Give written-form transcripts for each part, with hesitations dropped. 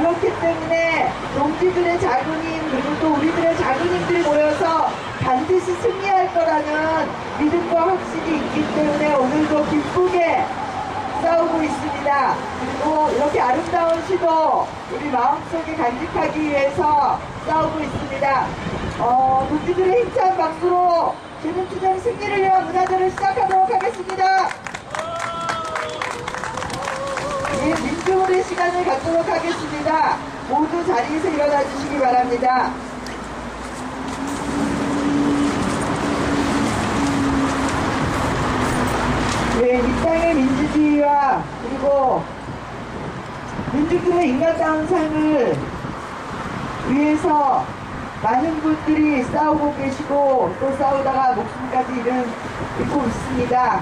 그렇기 때문에 동지들의 작은 힘 그리고 또 우리들의 작은 힘들이 모여서 반드시 승리할 거라는 믿음과 확신이 있기 때문에 오늘도 기쁘게 싸우고 있습니다. 그리고 이렇게 아름다운 시도 우리 마음속에 간직하기 위해서 싸우고 있습니다. 동지들의 힘찬 박수로 재능투쟁 승리를 위한 문화제를 시작하도록 하겠습니다. 예, 민주의 시간을 갖도록 하겠습니다. 모두 자리에서 일어나 주시기 바랍니다. 네, 이 땅의 민주주의와 그리고 민주주의 인간다운 삶을 위해서 많은 분들이 싸우고 계시고 또 싸우다가 목숨까지 잃고 있습니다.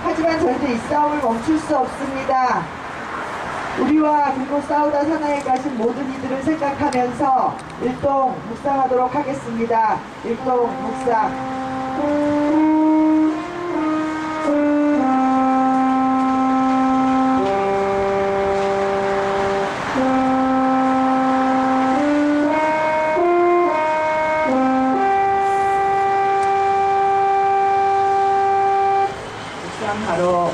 하지만 저희도 이 싸움을 멈출 수 없습니다. 우리와 그리고 싸우다 사나이 가신 모든 이들을 생각하면서 일동 묵상하도록 하겠습니다. 일동 묵상. 바로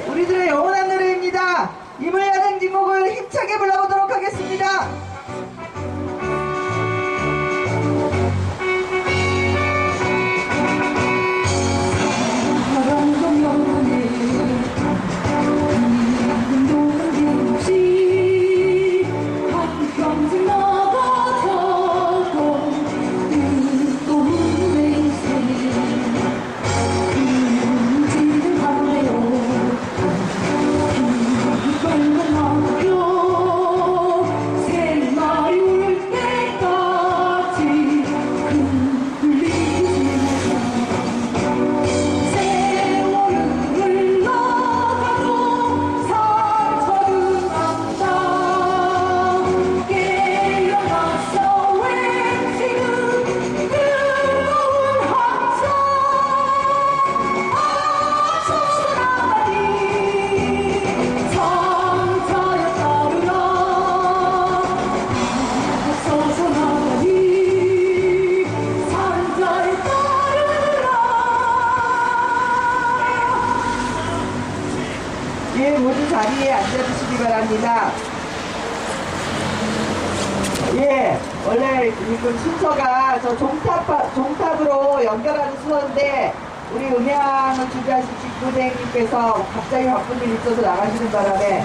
우리들의 영원한 노래입니다. 이물야는 뒷목을 힘차게 불러보도록 하겠습니다. 모두 자리에 앉아주시기 바랍니다. 원래 지금 순서가 저 종탑으로 연결하는 순서인데 우리 음향을 준비하신 직부생님께서 갑자기 바쁜 일이 있어서 나가시는 바람에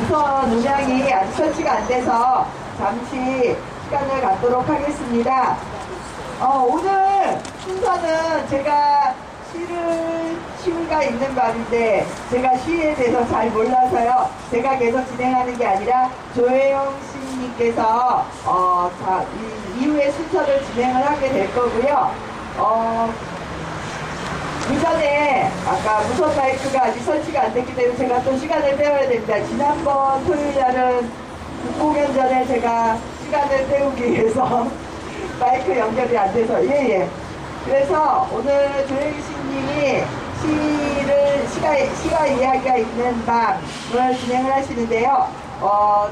우선 음향이 아직 설치가 안 돼서 잠시 시간을 갖도록 하겠습니다. 오늘 순서는 제가 시가 있는 밤인데 제가 시에 대해서 잘 몰라서요. 제가 계속 진행하는 게 아니라 조혜영 시인님께서 이후에 순서를 진행을 하게 될 거고요. 그 전에 아까 무선 마이크가 아직 설치가 안 됐기 때문에 제가 또 시간을 때워야 됩니다. 지난번 토요일날은 공연 전에 제가 시간을 때우기 위해서 마이크 연결이 안 돼서 그래서 오늘 조혜영 시인님이 시가 이야기가 있는 밤을 진행을 하시는데요.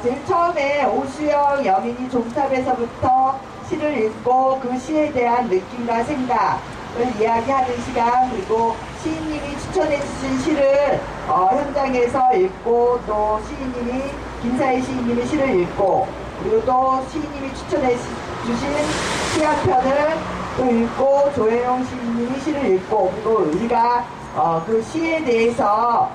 제일 처음에 오수영 여민이 종탑에서부터 시를 읽고 그 시에 대한 느낌과 생각을 이야기하는 시간, 그리고 시인님이 추천해 주신 시를 현장에서 읽고 또 김사희 시인님이 시를 읽고 그리고 또 시인님이 추천해 주신 시 한 편을 또 읽고 조혜영 시인님이 시를 읽고 그리고 우리가 그 시에 대해서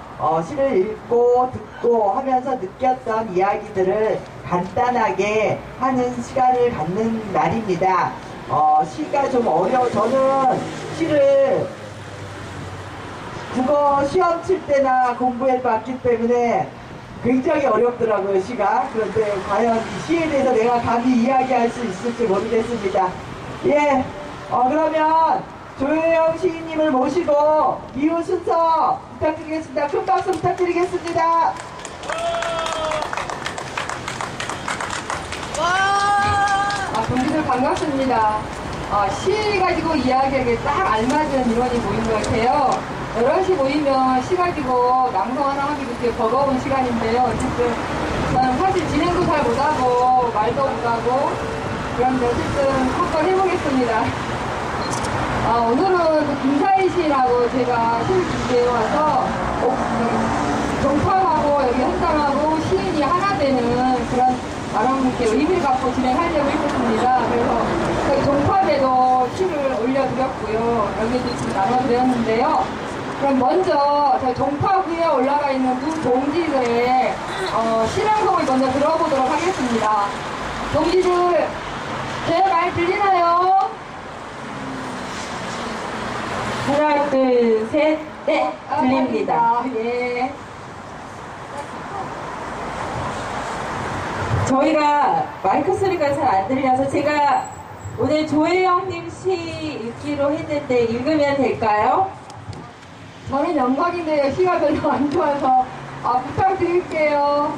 시를 읽고 듣고 하면서 느꼈던 이야기들을 간단하게 하는 시간을 갖는 날입니다. 시가 좀 저는 시를 국어 시험 칠 때나 공부해 봤기 때문에 굉장히 어렵더라고요, 시가. 그런데 과연 이 시에 대해서 내가 감히 이야기할 수 있을지 모르겠습니다. 그러면 조혜영 시인님을 모시고 이후 순서 부탁드리겠습니다. 큰 박수 부탁드리겠습니다. 동지들 반갑습니다. 시 가지고 이야기하기에 딱 알맞은 인원이 모인 것 같아요. 11시 모이면 시 가지고 낭송 하나 하기도 되게 버거운 시간인데요. 어쨌든 저는 사실 진행도 잘 못하고 말도 못하고 그런데 어쨌든 한번 해보겠습니다. 오늘은 그 김사희 씨라고 제가 시를 준비해 와서 종파하고 여기 현장하고 시인이 하나 되는 그런 나름 이렇게 의미를 갖고 진행하려고 했었습니다. 그래서 저희 종파에도 시를 올려드렸고요. 여기도 지금 나눠드렸는데요. 그럼 먼저 저희 종파구에 올라가 있는 두 동지들의 실행성을 먼저 들어보도록 하겠습니다. 동지들, 제 말 들리나요? 하나, 둘, 셋, 네, 들립니다. 예. 저희가 마이크 소리가 잘 안 들려서 제가 오늘 조혜영님 시 읽기로 했는데 읽으면 될까요? 저는 영광인데요. 시가 별로 안 좋아서 부탁드릴게요.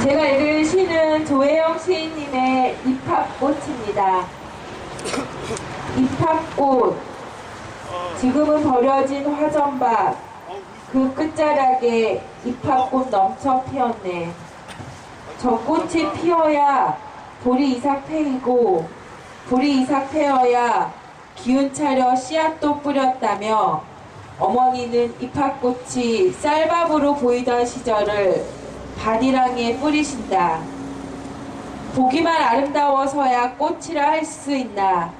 제가 읽을 시는 조혜영 시인님의 입학꽃입니다. 입학꽃, 지금은 버려진 화전밭, 그 끝자락에 입학꽃 넘쳐 피었네. 저 꽃이 피어야 돌이 이삭 패이고 돌이 이삭 패어야 기운 차려 씨앗도 뿌렸다며 어머니는 입학꽃이 쌀밥으로 보이던 시절을 바디랑에 뿌리신다. 보기만 아름다워서야 꽃이라 할 수 있나.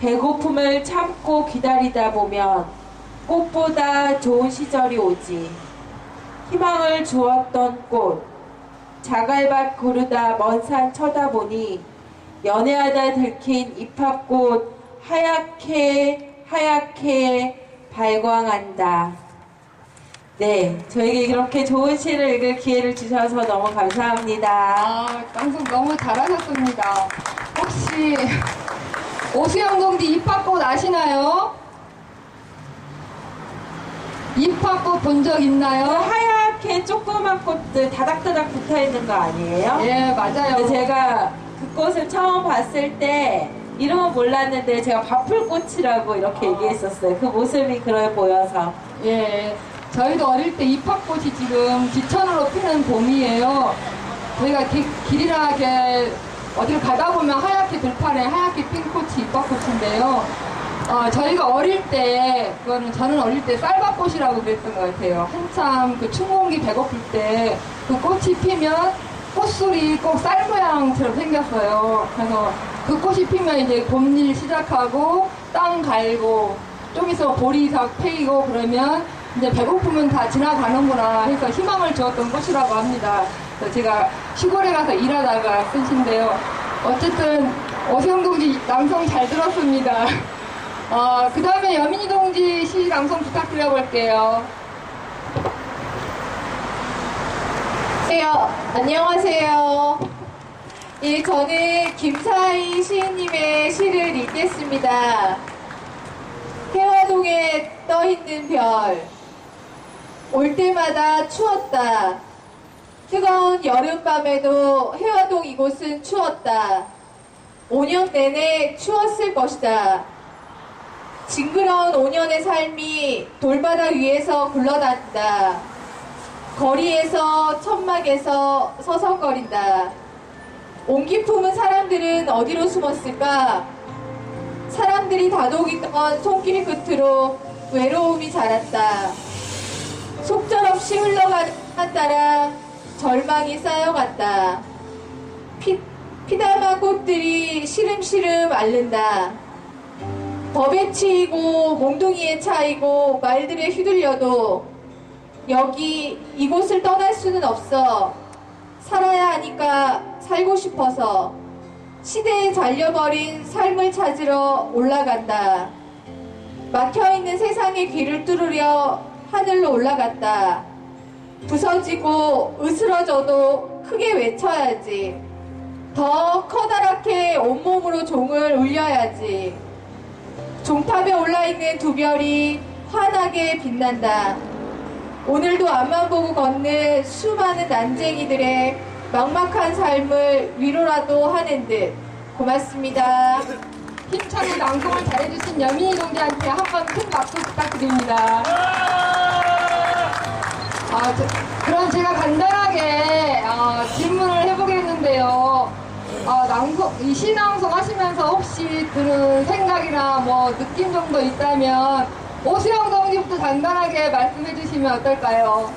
배고픔을 참고 기다리다 보면 꽃보다 좋은 시절이 오지. 희망을 주었던 꽃, 자갈밭 고르다 먼 산 쳐다보니 연애하다 들킨 입학꽃 하얗게 발광한다. 네, 저에게 이렇게 좋은 시를 읽을 기회를 주셔서 너무 감사합니다. 방송 너무 잘하셨습니다. 혹시 오수영 동지 입학꽃 아시나요? 입학꽃 본 적 있나요? 하얗게 조그만 꽃들 다닥다닥 붙어있는 거 아니에요? 예, 맞아요. 근데 제가 그 꽃을 처음 봤을 때 이름은 몰랐는데 제가 바풀꽃이라고 이렇게 얘기했었어요. 그 모습이 그래 보여서. 예, 저희도 어릴 때 입학꽃이 지금 지천으로 피는 봄이에요. 저희가 길이나게 어디를 가다 보면 하얗게 들판에 하얗게 핀 꽃이 입학꽃인데요. 저희가 어릴 때, 저는 어릴 때 쌀밥꽃이라고 그랬던 것 같아요. 한참 그 춘공기 배고플 때 그 꽃이 피면 꽃술이 꼭 쌀 모양처럼 생겼어요. 그래서 그 꽃이 피면 이제 봄일 시작하고 땅 갈고 좀 있으면 보리 싹 패이고 그러면 이제 배고프면 다 지나가는구나 해서 희망을 주었던 꽃이라고 합니다. 그래서 제가 시골에 가서 일하다가 쓴 시인데요. 어쨌든 오수영 동지 낭송 잘 들었습니다. 그 다음에 여민이 동지 시 낭송 부탁드려볼게요. 안녕하세요. 예, 저는 김사희 시인님의 시를 읽겠습니다. 해화동에 떠있는 별, 올 때마다 추웠다. 뜨거운 여름밤에도 해화동 이곳은 추웠다. 5년 내내 추웠을 것이다. 징그러운 5년의 삶이 돌바닥 위에서 굴러다닌다. 거리에서 천막에서 서성거린다. 온기 품은 사람들은 어디로 숨었을까? 사람들이 다독이던 손길 끝으로 외로움이 자랐다. 속절없이 흘러가는 시간 따라 절망이 쌓여갔다. 피담한 꽃들이 시름시름 앓는다. 법에 치이고 몽둥이에 차이고 말들에 휘둘려도 이곳을 떠날 수는 없어. 살아야 하니까 살고 싶어서 시대에 잘려버린 삶을 찾으러 올라간다. 막혀있는 세상의 길을 뚫으려 하늘로 올라갔다. 부서지고 으스러져도 크게 외쳐야지. 더 커다랗게 온몸으로 종을 울려야지. 종탑에 올라있는 두 별이 환하게 빛난다. 오늘도 앞만 보고 걷는 수많은 난쟁이들의 막막한 삶을 위로라도 하는 듯. 고맙습니다. 힘차게 낭송을 잘해주신 여민이 동지한테 한 번 큰 박수 부탁드립니다. 그럼 제가 간단하게 질문을 해보겠는데요. 이 시낭송 하시면서 혹시 드는 생각이나 뭐 느낌 정도 있다면 오수영 동지부터 간단하게 말씀해 주시면 어떨까요?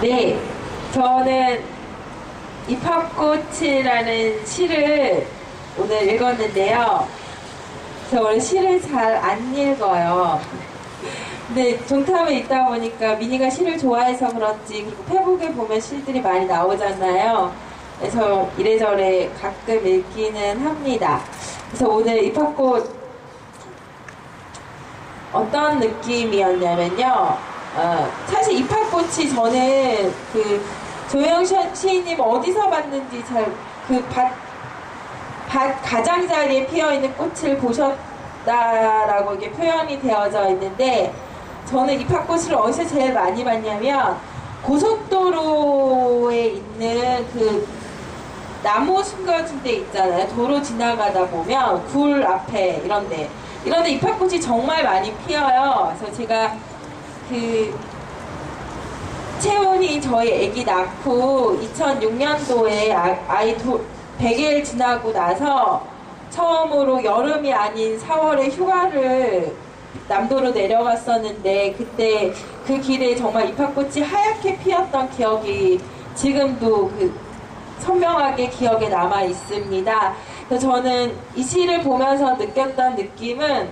네, 저는 입학꽃이라는 시를 오늘 읽었는데요. 저 원래 시를 잘 안 읽어요. 근데 종탑에 있다 보니까 미니가 시를 좋아해서 그런지, 그리고 페북에 보면 시들이 많이 나오잖아요. 그래서 이래저래 가끔 읽기는 합니다. 그래서 오늘 입학꽃 어떤 느낌이었냐면요. 사실 입학꽃이 저는 그 조영 시인님 어디서 봤는지 잘 그 밭 가장자리에 피어있는 꽃을 보셨다라고 이게 표현이 되어져 있는데, 저는 입학꽃을 어디서 제일 많이 봤냐면 고속도로에 있는 그 나무 숨겨진 데 있잖아요. 도로 지나가다 보면 굴 앞에 이런데 입학꽃이 정말 많이 피어요. 그래서 제가 그 채원이 저희 아기 낳고 2006년도에 아이 100일 지나고 나서 처음으로 여름이 아닌 4월에 휴가를 남도로 내려갔었는데, 그때 그 길에 정말 입학꽃이 하얗게 피었던 기억이 지금도 그 선명하게 기억에 남아 있습니다. 그래서 저는 이 시를 보면서 느꼈던 느낌은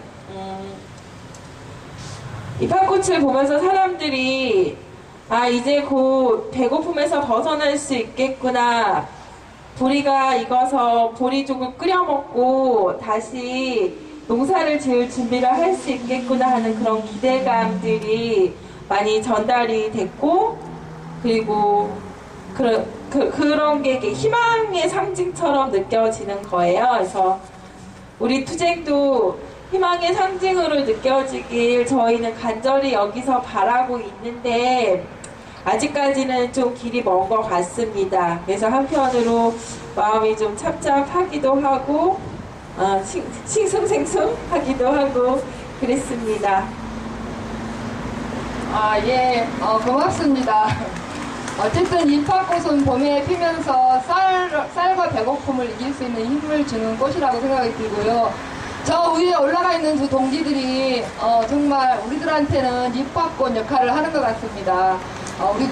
입학꽃을 보면서 사람들이 이제 곧 배고픔에서 벗어날 수 있겠구나, 보리가 익어서 보리죽을 끓여 먹고 다시 농사를 지을 준비를 할 수 있겠구나 하는 그런 기대감들이 많이 전달이 됐고, 그리고 그런 게 희망의 상징처럼 느껴지는 거예요. 그래서 우리 투쟁도 희망의 상징으로 느껴지길 저희는 간절히 여기서 바라고 있는데, 아직까지는 좀 길이 먼 것 같습니다. 그래서 한편으로 마음이 좀 찹찹하기도 하고 싱숭생숭하기도 하고 그랬습니다. 예, 고맙습니다. 어쨌든 입학꽃은 봄에 피면서 쌀과 배고픔을 이길 수 있는 힘을 주는 꽃이라고 생각이 들고요. 저 위에 올라가 있는 두 동지들이 정말 우리들한테는 입학꽃 역할을 하는 것 같습니다. 우리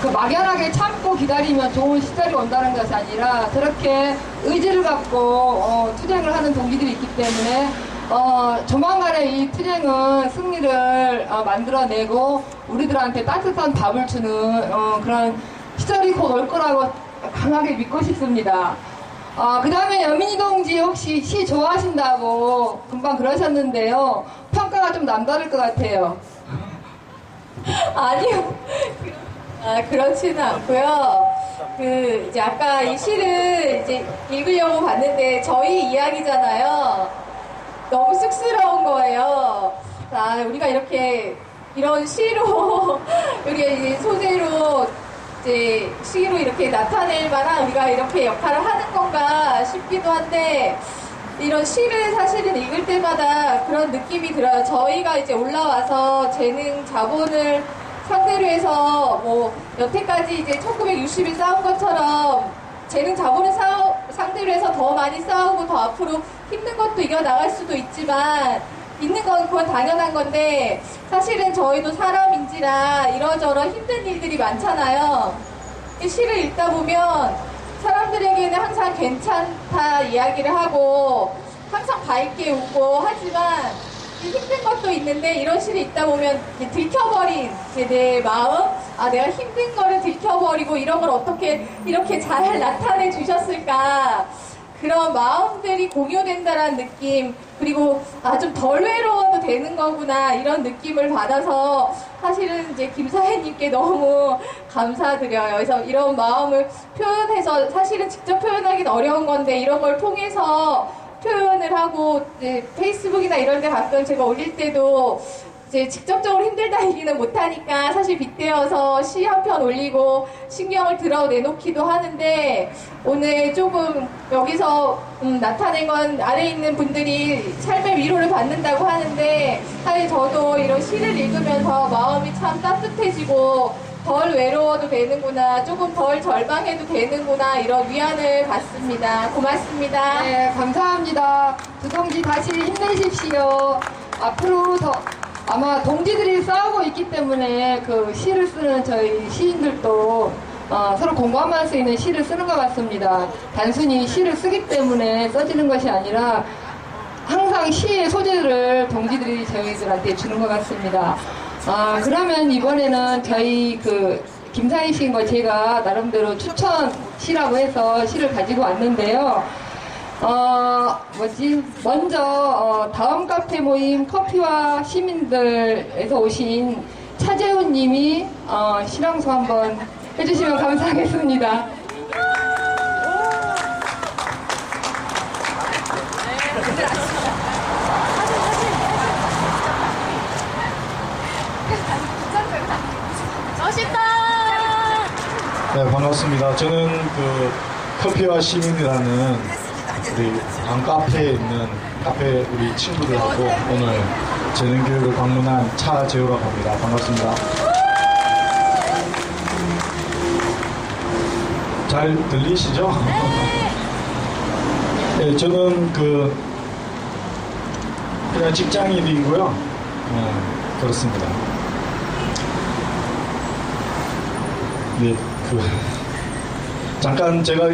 그 막연하게 참고 기다리면 좋은 시절이 온다는 것이 아니라 저렇게 의지를 갖고 투쟁을 하는 동지들이 있기 때문에 조만간에 이 투쟁은 승리를 만들어내고 우리들한테 따뜻한 밥을 주는 그런 시절이 곧 올 거라고 강하게 믿고 싶습니다. 그 다음에 여민이 동지 혹시 시 좋아하신다고 금방 그러셨는데요. 평가가 좀 남다를 것 같아요. 아니요. 그렇지는 않고요. 이제 아까 이 시를 이제 읽으려고 봤는데 저희 이야기잖아요. 너무 쑥스러운 거예요. 우리가 이런 시로, 우리가 이제 소재로, 이제 시로 이렇게 나타낼 만한 우리가 이렇게 역할을 하는 건가 싶기도 한데, 이런 시를 사실은 읽을 때마다 그런 느낌이 들어요. 저희가 이제 올라와서 재능 자본을 상대로 해서 여태까지 이제 1960일 싸운 것처럼 재능 자본을 상대로 해서 더 많이 싸우고 더 앞으로 힘든 것도 이겨나갈 수도 있지만, 있는 건 그건 당연한 건데, 사실은 저희도 사람인지라 이러저러 힘든 일들이 많잖아요. 이 시를 읽다 보면 사람들에게는 항상 괜찮다 이야기를 하고 항상 밝게 웃고 하지만 힘든 것도 있는데, 이런 시를 읽다 보면 들켜버린 내 마음, 내가 힘든 거를 들켜버리고 이런 걸 어떻게 이렇게 잘 나타내 주셨을까, 그런 마음들이 공유된다라는 느낌, 그리고 좀 덜 외로워도 되는 거구나 이런 느낌을 받아서 사실은 이제 김사혜님께 너무 감사드려요. 그래서 이런 마음을 표현해서, 사실은 직접 표현하기는 어려운 건데 이런 걸 통해서 표현을 하고, 이제 페이스북이나 이런 데 가끔 제가 올릴 때도 이제 직접적으로 힘들다 얘기는 못하니까 사실 빗대어서 시 한 편 올리고 신경을 들어 내놓기도 하는데 오늘 조금 여기서 나타낸 건 아래에 있는 분들이 삶의 위로를 받는다고 하는데 사실 저도 이런 시를 읽으면서 마음이 참 따뜻해지고 덜 외로워도 되는구나, 조금 덜 절망해도 되는구나 이런 위안을 받습니다. 고맙습니다. 네, 감사합니다. 두 동지 다시 힘내십시오. 앞으로 더 아마 동지들이 싸우고 있기 때문에 그 시를 쓰는 저희 시인들도 서로 공감할 수 있는 시를 쓰는 것 같습니다. 단순히 시를 쓰기 때문에 써지는 것이 아니라 항상 시의 소재를 동지들이 저희들한테 주는 것 같습니다. 그러면 이번에는 저희 김상희 시인과 제가 나름대로 추천 시라고 해서 시를 가지고 왔는데요. 먼저 다음 카페 모임 커피와 시민들에서 오신 차재훈 님이 시랑소 한번 해주시면 감사하겠습니다. 네, 반갑습니다. 저는 커피와 시민이라는 우리 방 카페에 있는 카페 우리 친구들하고 오늘 재능교육을 방문한 차재우라고 합니다. 반갑습니다. 잘 들리시죠? 네, 저는 그냥 직장인이고요. 그렇습니다. 네, 잠깐 제가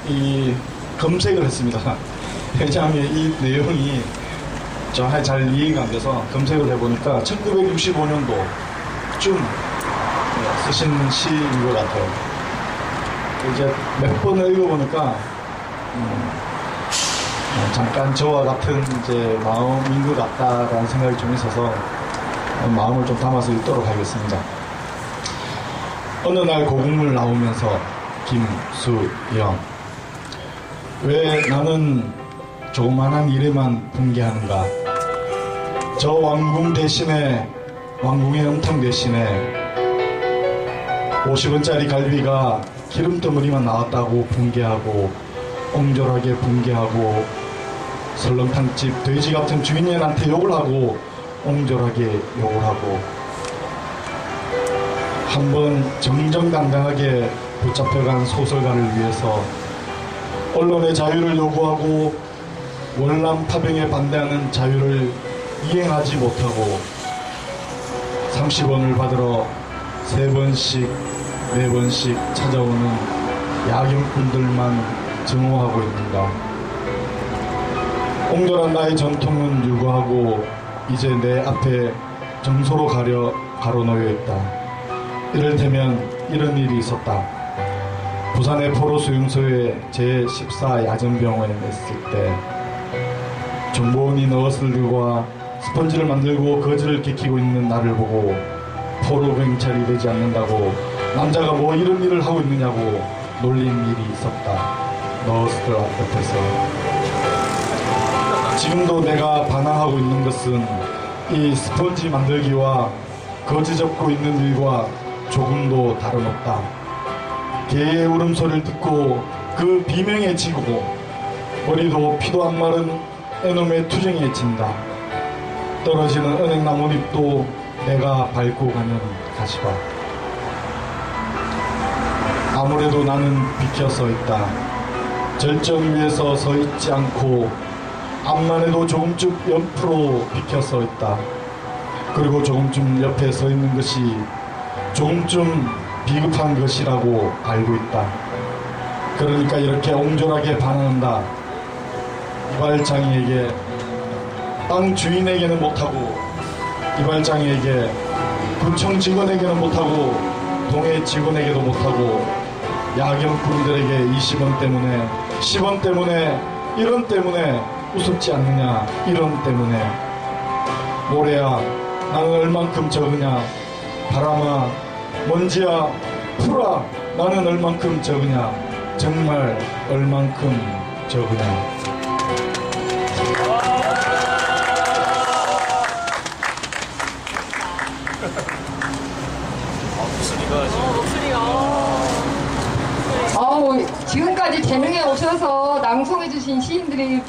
이 검색을 했습니다. 왜냐하면 이 내용이 정말 잘 이해가 안 돼서 검색을 해보니까 1965년도쯤 쓰신 시인 것 같아요. 이제 몇 번을 읽어보니까 잠깐 저와 같은 이제 마음인 것 같다라는 생각이 좀 있어서 마음을 좀 담아서 읽도록 하겠습니다. 어느 날 고국물 나오면서 김수영. 왜 나는 조그만한 일에만 붕괴하는가? 저 왕궁의 음탕 대신에 50원짜리 갈비가 기름덩어리만 나왔다고 붕괴하고 옹졸하게 붕괴하고 설렁탕집 돼지 같은 주인님한테 욕을 하고 옹졸하게 욕을 하고 한번 정정당당하게 붙잡혀간 소설가를 위해서 언론의 자유를 요구하고 월남 파병에 반대하는 자유를 이행하지 못하고 30원을 받으러 3번씩 4번씩 찾아오는 야경꾼들만 증오하고 있는가. 옹졸한 나의 전통은 유구하고 이제 내 앞에 정소로 가로놓여 있다. 이를테면 이런 일이 있었다. 부산의 포로수용소에 제14 야전병원에 냈을 때 정보원이 너엇을 들고 스펀지를 만들고 거지를 개키고 있는 나를 보고 포로경찰이 되지 않는다고 남자가 뭐 이런 일을 하고 있느냐고 놀린 일이 있었다. 너엇을 앞에서 지금도 내가 반항하고 있는 것은 이 스펀지 만들기와 거지 접고 있는 일과 조금도 다름없다. 개의 울음소리를 듣고 그 비명에 지고 머리도 피도 안 마른 애놈의 투정에 진다. 떨어지는 은행나뭇잎도 내가 밟고 가는 가시밭. 아무래도 나는 비켜 서 있다. 절정 위에서 서 있지 않고 앞만 해도 조금쯤 옆으로 비켜 서 있다. 그리고 조금쯤 옆에 서 있는 것이 조금쯤 비급한 것이라고 알고 있다. 그러니까 이렇게 옹졸하게 반항한다. 이발장이에게, 땅 주인에게는 못하고 이발장이에게, 구청 직원에게는 못하고 동해 직원에게도 못하고 야경꾼들에게 20원 때문에 10원 때문에 1원 때문에 우습지 않느냐. 1원 때문에. 모래야 나는 얼만큼 적으냐. 바람아 먼지야 풀아 나는 얼만큼 적으냐. 정말 얼만큼 적으냐. 지금까지 재능에 오셔서 낭송해주신 시인들이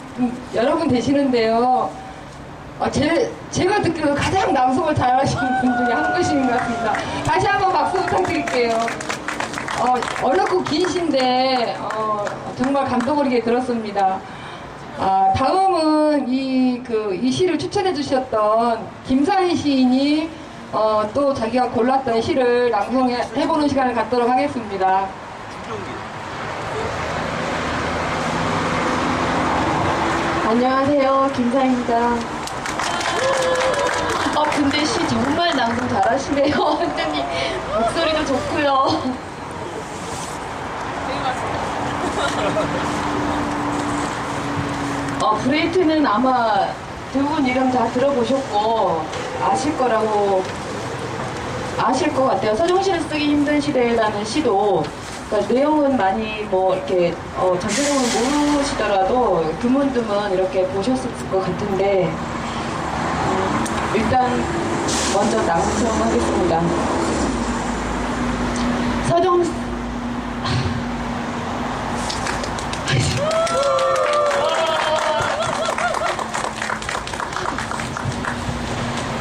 여러 분 되시는데요. 제가 듣기로 가장 낭송을 잘하시는 분 중에 한 분이신 것 같습니다. 다시 한번 박수 부탁드릴게요. 어렵고 긴 시인데 정말 감동 어리게 들었습니다. 다음은 이 시를 추천해 주셨던 김사희 시인이 또 자기가 골랐던 시를 낭송해보는 시간을 갖도록 하겠습니다. 안녕하세요, 김사희입니다. 근데 시 정말 낭송 잘하시네요. 완전히 목소리도 좋고요. 브레이트는 아마 두 분 이름 다 들어보셨고 아실 것 같아요. 서정시를 쓰기 힘든 시대라는 시도 그러니까 내용은 많이 이렇게 전체적으로 모르시더라도 드문드문 이렇게 보셨을 것 같은데 일단 먼저 낭송하겠습니다.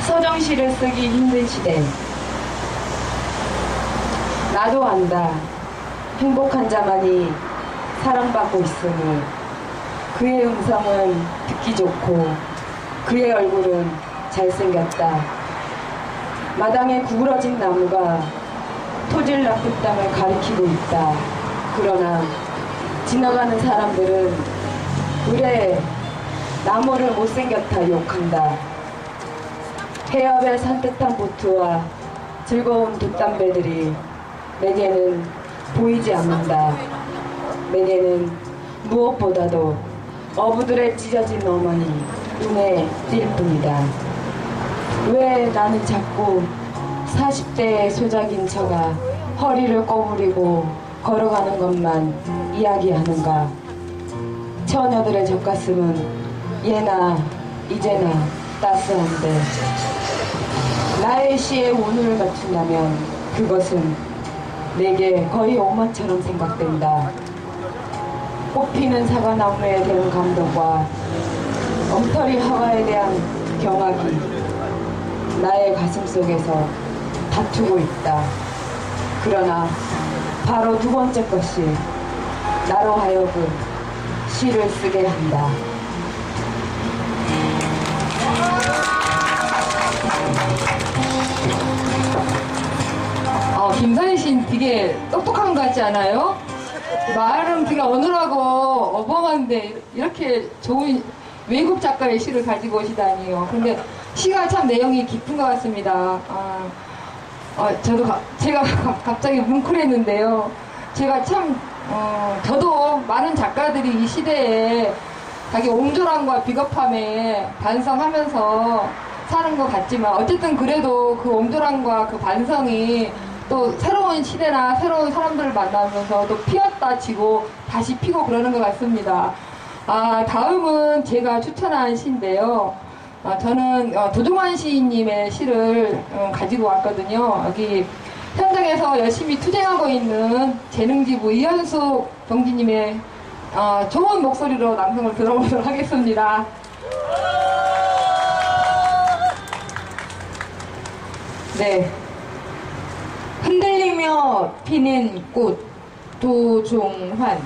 서정시를 쓰기 힘든 시대. 나도 안다. 행복한 자만이 사랑받고 있으니 그의 음성은 듣기 좋고 그의 얼굴은 잘생겼다. 마당에 구부러진 나무가 토질 나쁜 땅을 가리키고 있다. 그러나 지나가는 사람들은 그래 나무를 못생겼다 욕한다. 해협의 산뜻한 보트와 즐거운 돛담배들이 내게는 보이지 않는다. 내게는 무엇보다도 어부들의 찢어진 어머니 눈에 띌 뿐이다. 왜 나는 자꾸 40대의 소작인 처가 허리를 꼬부리고 걸어가는 것만 이야기하는가. 처녀들의 젖가슴은 예나 이제나 따스한데 나의 시에 운을 갖춘다면 그것은 내게 거의 오만처럼 생각된다. 꽃피는 사과나무에 대한 감동과 엉터리 화가에 대한 경악이 나의 가슴 속에서 다투고 있다. 그러나 바로 두 번째 것이 나로 하여금 시를 쓰게 한다. 김사희 씨는 되게 똑똑한 것 같지 않아요? 말은 되게 어눌하고 어벙한데 이렇게 좋은 외국 작가의 시를 가지고 오시다니요. 근데 시가 참 내용이 깊은 것 같습니다. 제가 갑자기 뭉클했는데요. 제가 참, 저도 많은 작가들이 이 시대에 자기 옹졸함과 비겁함에 반성하면서 사는 것 같지만 어쨌든 그래도 그 옹졸함과 그 반성이 또 새로운 시대나 새로운 사람들을 만나면서 또 피었다 지고 다시 피고 그러는 것 같습니다. 다음은 제가 추천한 시인데요. 저는 도종환 시인님의 시를 가지고 왔거든요. 여기 현장에서 열심히 투쟁하고 있는 재능지부 이현숙 동지님의 좋은 목소리로 낭송을 들어보도록 하겠습니다. 네. 흔들리며 피는 꽃 도종환.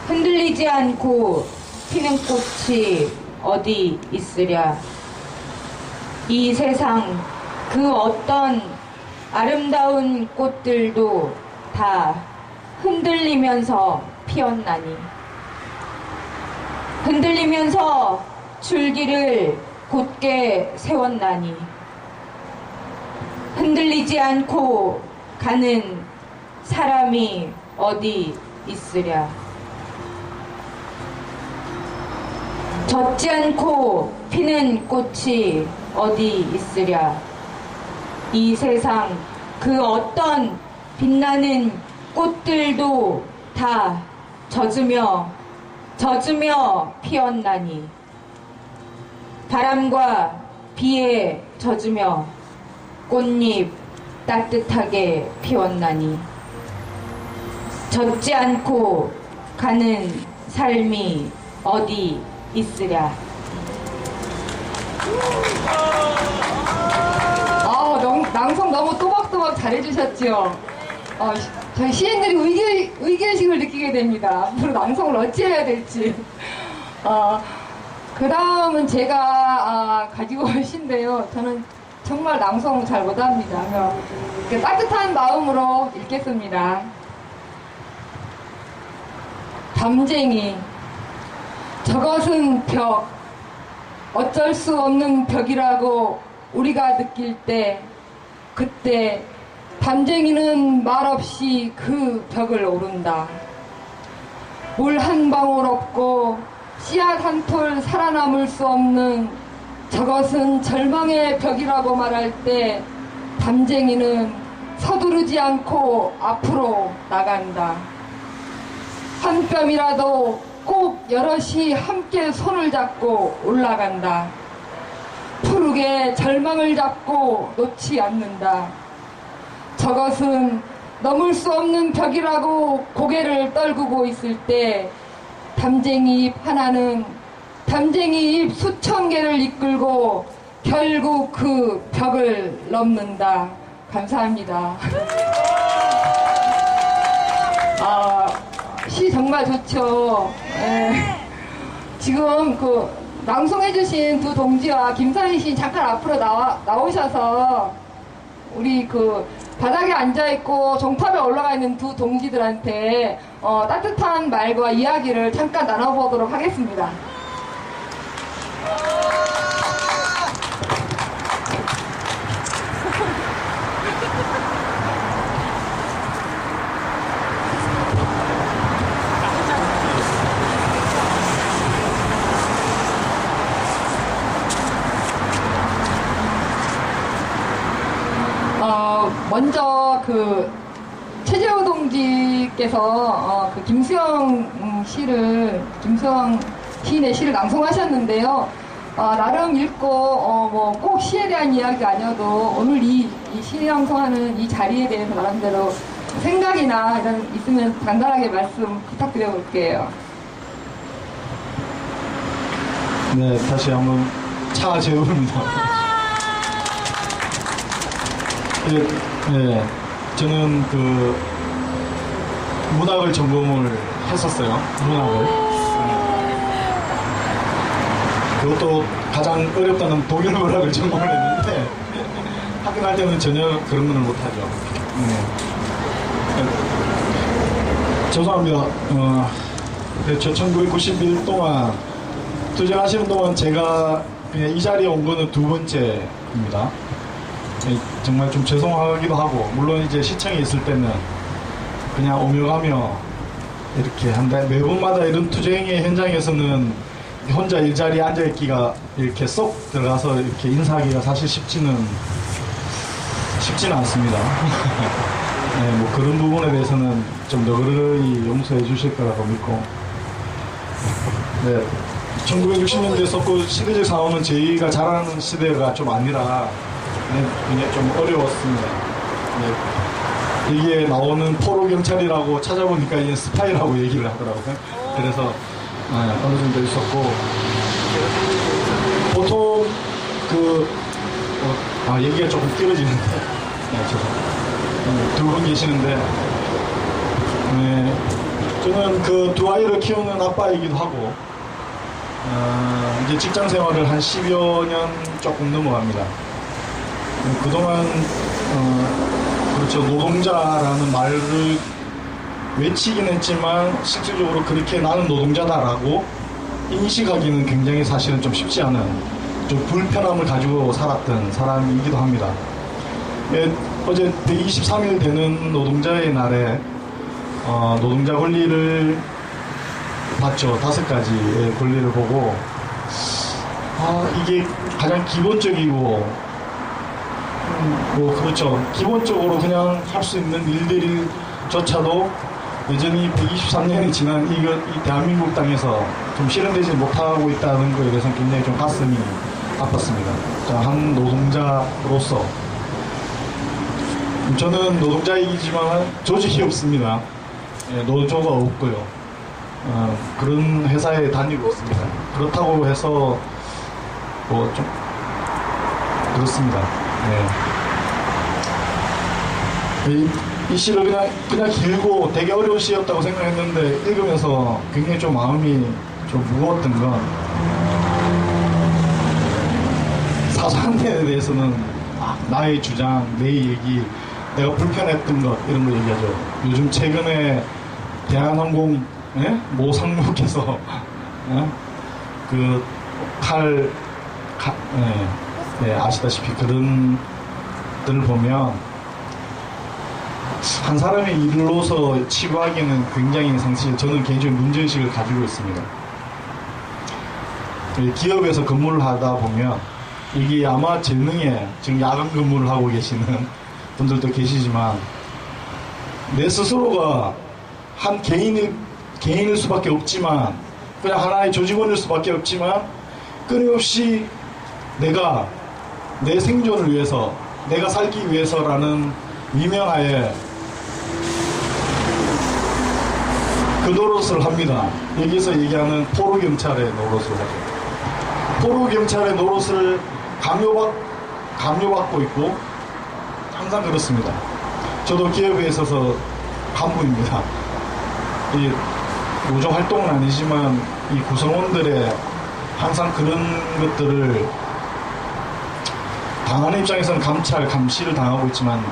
흔들리지 않고 피는 꽃이 어디 있으랴. 이 세상 그 어떤 아름다운 꽃들도 다 흔들리면서 피었나니. 흔들리면서 줄기를 곧게 세웠나니. 흔들리지 않고 가는 사람이 어디 있으랴. 젖지 않고 피는 꽃이 어디 있으랴. 이 세상 그 어떤 빛나는 꽃들도 다 젖으며 피었나니. 바람과 비에 젖으며 꽃잎 따뜻하게 피웠나니 젖지 않고 가는 삶이 어디 있으랴. 낭송 너무 또박또박 잘해주셨죠? 저희 시인들이 의기의식을 느끼게 됩니다. 앞으로 낭송을 어찌해야 될지. 그 다음은 제가 가지고 올 시인데요. 저는 정말 낭송 잘 못합니다. 따뜻한 마음으로 읽겠습니다. 담쟁이. 저것은 벽. 어쩔 수 없는 벽이라고 우리가 느낄 때, 그때 담쟁이는 말없이 그 벽을 오른다. 물 한 방울 없고 씨앗 한 톨 살아남을 수 없는 저것은 절망의 벽이라고 말할 때 담쟁이는 서두르지 않고 앞으로 나간다. 한 뼘이라도 꼭 여럿이 함께 손을 잡고 올라간다. 푸르게 절망을 잡고 놓지 않는다. 저것은 넘을 수 없는 벽이라고 고개를 떨구고 있을 때 담쟁이 잎 하나는 담쟁이 잎 수천 개를 이끌고 결국 그 벽을 넘는다. 감사합니다. 시 정말 좋죠. 지금 낭송해주신 두 동지와 김사희 씨 잠깐 앞으로 나오셔서 우리 바닥에 앉아있고 종탑에 올라가 있는 두 동지들한테 따뜻한 말과 이야기를 잠깐 나눠보도록 하겠습니다. 먼저 최재호 동지께서 김수영 시인의 시를 낭송하셨는데요. 나름 읽고 꼭 시에 대한 이야기가 아니어도 오늘 이 시 낭송하는 이 자리에 대해서 나름대로 생각이나 이런 있으면 간단하게 말씀 부탁드려 볼게요. 네, 다시 한번 차재우입니다. 네, 저는 문학을 전공을 했었어요. 문학을. 그것도 가장 어렵다는 독일 문학을 전공을 했는데 학교 갈 때는 전혀 그런 건 못하죠. 죄송합니다. 저 1991 동안 투쟁하시는 동안 제가 그냥 이 자리에 온 거는 두 번째입니다. 정말 좀 죄송하기도 하고, 물론 이제 시청에 있을 때는 그냥 오며가며 이렇게 한다. 매번마다 이런 투쟁의 현장에서는 혼자 일자리에 앉아있기가 이렇게 쏙 들어가서 이렇게 인사하기가 사실 쉽지는 않습니다. 네, 뭐 그런 부분에 대해서는 좀 너그러이 용서해 주실 거라고 믿고. 네, 1960년대 썼고 시대적 상황은 저희가 잘하는 시대가 좀 아니라 굉장히 좀 어려웠습니다. 네, 여기에 나오는 포로 경찰이라고 찾아보니까 이게 스파이라고 얘기를 하더라고요. 그래서 어느 정도 있었고, 보통 얘기가 조금 길어지는데, 두 분 계시는데, 저는 두 아이를 키우는 아빠이기도 하고, 이제 직장 생활을 한 10여 년 조금 넘어갑니다. 그동안 그렇죠, 노동자라는 말을 외치긴 했지만 실질적으로 그렇게 나는 노동자다라고 인식하기는 굉장히 사실은 좀 쉽지 않은, 좀 불편함을 가지고 살았던 사람이기도 합니다. 어제 123일 되는 노동자의 날에 노동자 권리를 봤죠. 5가지의 권리를 보고 이게 가장 기본적이고, 그렇죠, 기본적으로 그냥 할 수 있는 일들조차도 여전히 123년이 지난 이 대한민국 땅에서 좀 실현되지 못하고 있다는 거에 대해서는 굉장히 좀 가슴이 아팠습니다. 한 노동자로서. 저는 노동자이지만 조직이 없습니다. 예, 노조가 없고요. 그런 회사에 다니고 있습니다. 그렇다고 해서 뭐 좀 그렇습니다. 네. 이 시를 그냥 길고 되게 어려운 시였다고 생각했는데 읽으면서 굉장히 좀 마음이 좀 무거웠던 건 사소한 데에 대해서는 나의 주장, 내 얘기, 내가 불편했던 것 이런 거 얘기하죠. 요즘 최근에 대한항공 모 상무께서 그 아시다시피 그런 들을 보면 한 사람의 일로서 치부하기에는 굉장히 상식, 저는 개인적인 문제의식을 가지고 있습니다. 기업에서 근무를 하다 보면 이게 아마 재능에 지금 야간 근무를 하고 계시는 분들도 계시지만 내 스스로가 한 개인일 수밖에 없지만 그냥 하나의 조직원일 수밖에 없지만 끊임없이 내가 내 생존을 위해서 내가 살기 위해서라는 위명하에 그 노릇을 합니다. 여기서 얘기하는 포로경찰의 노릇을 하죠. 포로경찰의 노릇을 강요받고 있고 항상 그렇습니다. 저도 기업에 있어서 간부입니다. 이 노조 활동은 아니지만 이 구성원들의 항상 그런 것들을 당하는 입장에서는 감시를 당하고 있지만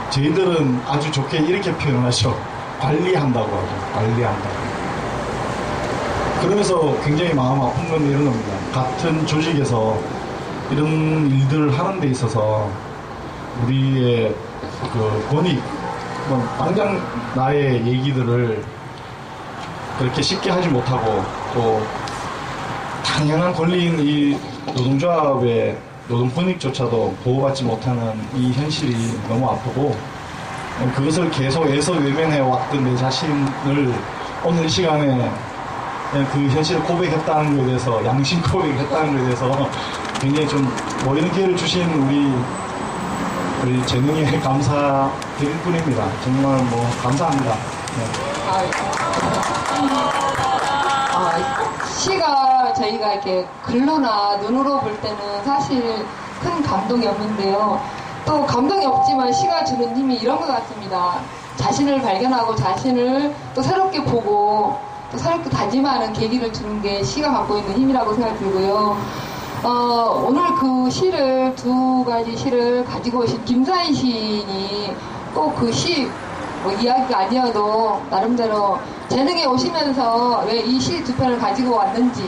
저희들은 아주 좋게 이렇게 표현하죠. 관리한다고 하죠. 관리한다고. 그러면서 굉장히 마음 아픈 건 이런 겁니다. 같은 조직에서 이런 일들을 하는 데 있어서 우리의 그 권익, 당장 나의 얘기들을 그렇게 쉽게 하지 못하고 또 당연한 권리인 이 노동조합의 노동 권익조차도 보호받지 못하는 이 현실이 너무 아프고 그것을 계속 애써 외면해 왔던 내 자신을 오늘 이 시간에 그 현실을 고백했다는 것에 대해서 양심 고백했다는 것에 대해서 굉장히 좀 뭐 이런 기회를 주신 우리 재능에 감사드릴 뿐입니다. 정말 뭐 감사합니다. 시가 저희가 이렇게 글로나 눈으로 볼 때는 사실 큰 감동이 없는데요. 또 감동이 없지만 시가 주는 힘이 이런 것 같습니다. 자신을 발견하고 자신을 또 새롭게 보고 또 새롭게 다짐하는 계기를 주는 게 시가 갖고 있는 힘이라고 생각이 들고요. 오늘 그 시를, 두 가지 시를 가지고 오신 김사희 시인이 꼭 그 시, 이야기가 아니어도 나름대로 재능에 오시면서 왜 이 시 두 편을 가지고 왔는지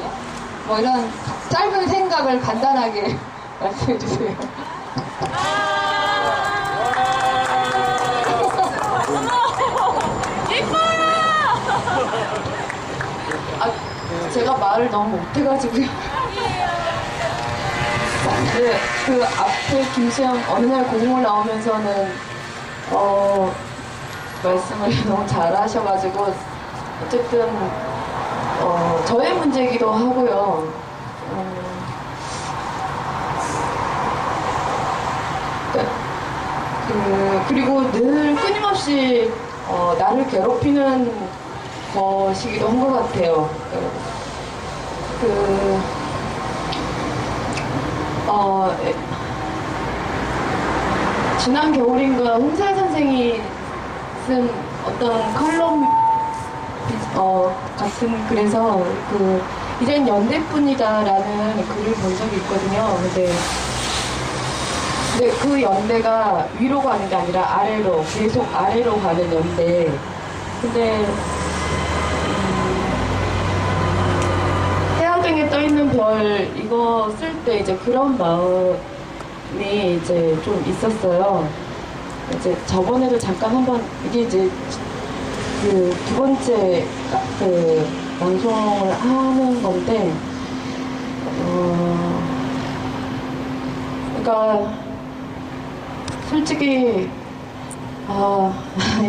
이런 짧은 생각을 간단하게 말씀해 주세요. 제가 말을 너무 못해가지고요. 네, 그 앞에 김수영 어느 날 공모를 나오면서는 말씀을 너무 잘하셔가지고 어쨌든 저의 문제이기도 하고요. 그리고 늘 끊임없이 나를 괴롭히는 것이기도 한 것 같아요. 지난 겨울인가 홍세 선생이 쓴 어떤 컬럼 같은 글에서 이젠 연대뿐이다라는 글을 본 적이 있거든요. 근데 그 연대가 위로 가는 게 아니라 아래로, 계속 아래로 가는 연대. 근데 해화등에 떠있는 별 이거 쓸 때 이제 그런 마음이 이제 좀 있었어요. 이제 저번에도 잠깐 한번 이게 이제 그 두 번째 그 방송을 하는 건데 그러니까 솔직히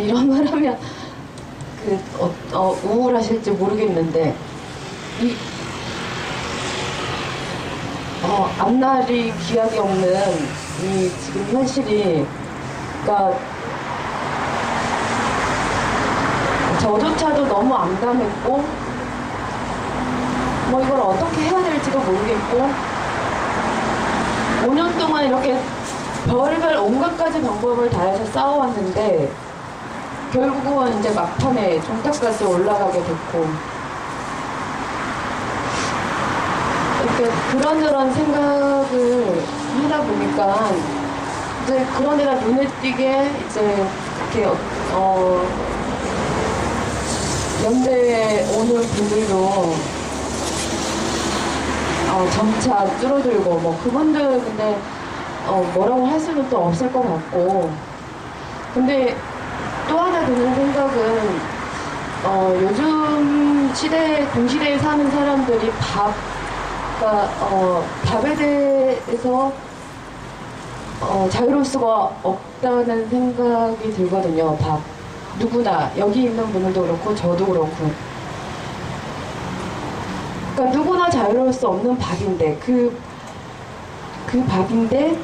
이런 말 하면 우울하실지 모르겠는데 앞날이 기약이 없는 이 지금 현실이 그러니까 저조차도 너무 암담했고 뭐 이걸 어떻게 해야 될지도 모르겠고 5년 동안 이렇게 별별 온갖 가지 방법을 다해서 싸워왔는데 결국은 이제 막판에 종탑까지 올라가게 됐고 이렇게 그런저런 생각을 하다 보니까 이제 그런 데다 눈에 띄게 이제 이렇게 연대에 오는 분들도 점차 줄어들고 뭐 그분들 근데 뭐라고 할 수는 또 없을 것 같고 근데 또 하나 드는 생각은 요즘 동시대에 사는 사람들이 밥에 대해서 자유로울 수가 없다는 생각이 들거든요. 밥 누구나 여기 있는 분들도 그렇고 저도 그렇고 그러니까 누구나 자유로울 수 없는 밥인데 그 밥인데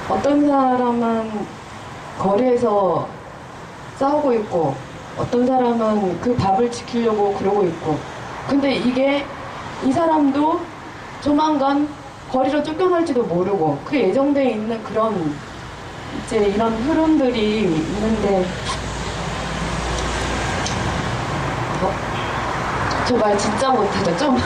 어떤 사람은 거리에서 싸우고 있고 어떤 사람은 그 밥을 지키려고 그러고 있고 근데 이게 이 사람도 조만간 거리로 쫓겨날지도 모르고 그 예정되어 있는 그런 이제 이런 흐름들이 있는데 저 말 진짜 못하죠 좀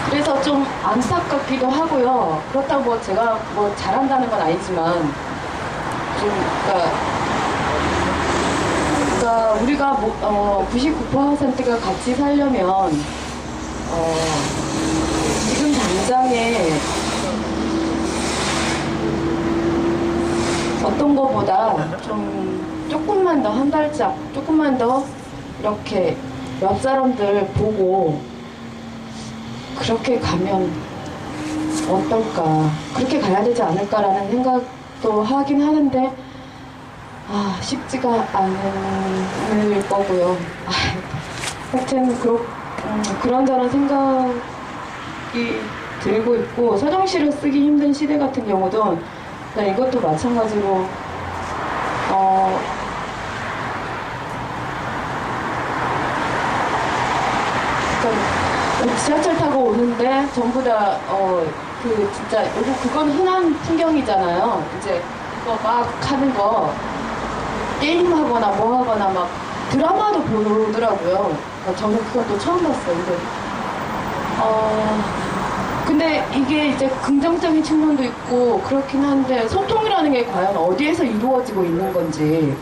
그래서 좀 안타깝기도 하고요. 그렇다고 뭐 제가 뭐 잘한다는 건 아니지만 좀 그러니까 우리가 99%가 같이 살려면 지금 당장에 어떤 것보다 좀 조금만 더 한 발짝 조금만 더 이렇게 옆 사람들 보고 그렇게 가면 어떨까 그렇게 가야 되지 않을까라는 생각도 하긴 하는데 쉽지가 않을 거고요. 하여튼 그런저런 생각이 들고 있고 서정시를 쓰기 힘든 시대 같은 경우도 이것도 마찬가지로 지하철 타고 오는데 전부 다 진짜 그건 흔한 풍경이잖아요. 이제 이거 막 하는 거 게임하거나 뭐 하거나 막 드라마도 보더라고요. 저는 그건 또 처음 봤어요. 근데 이게 이제 긍정적인 측면도 있고 그렇긴 한데 소통이라는 게 과연 어디에서 이루어지고 있는 건지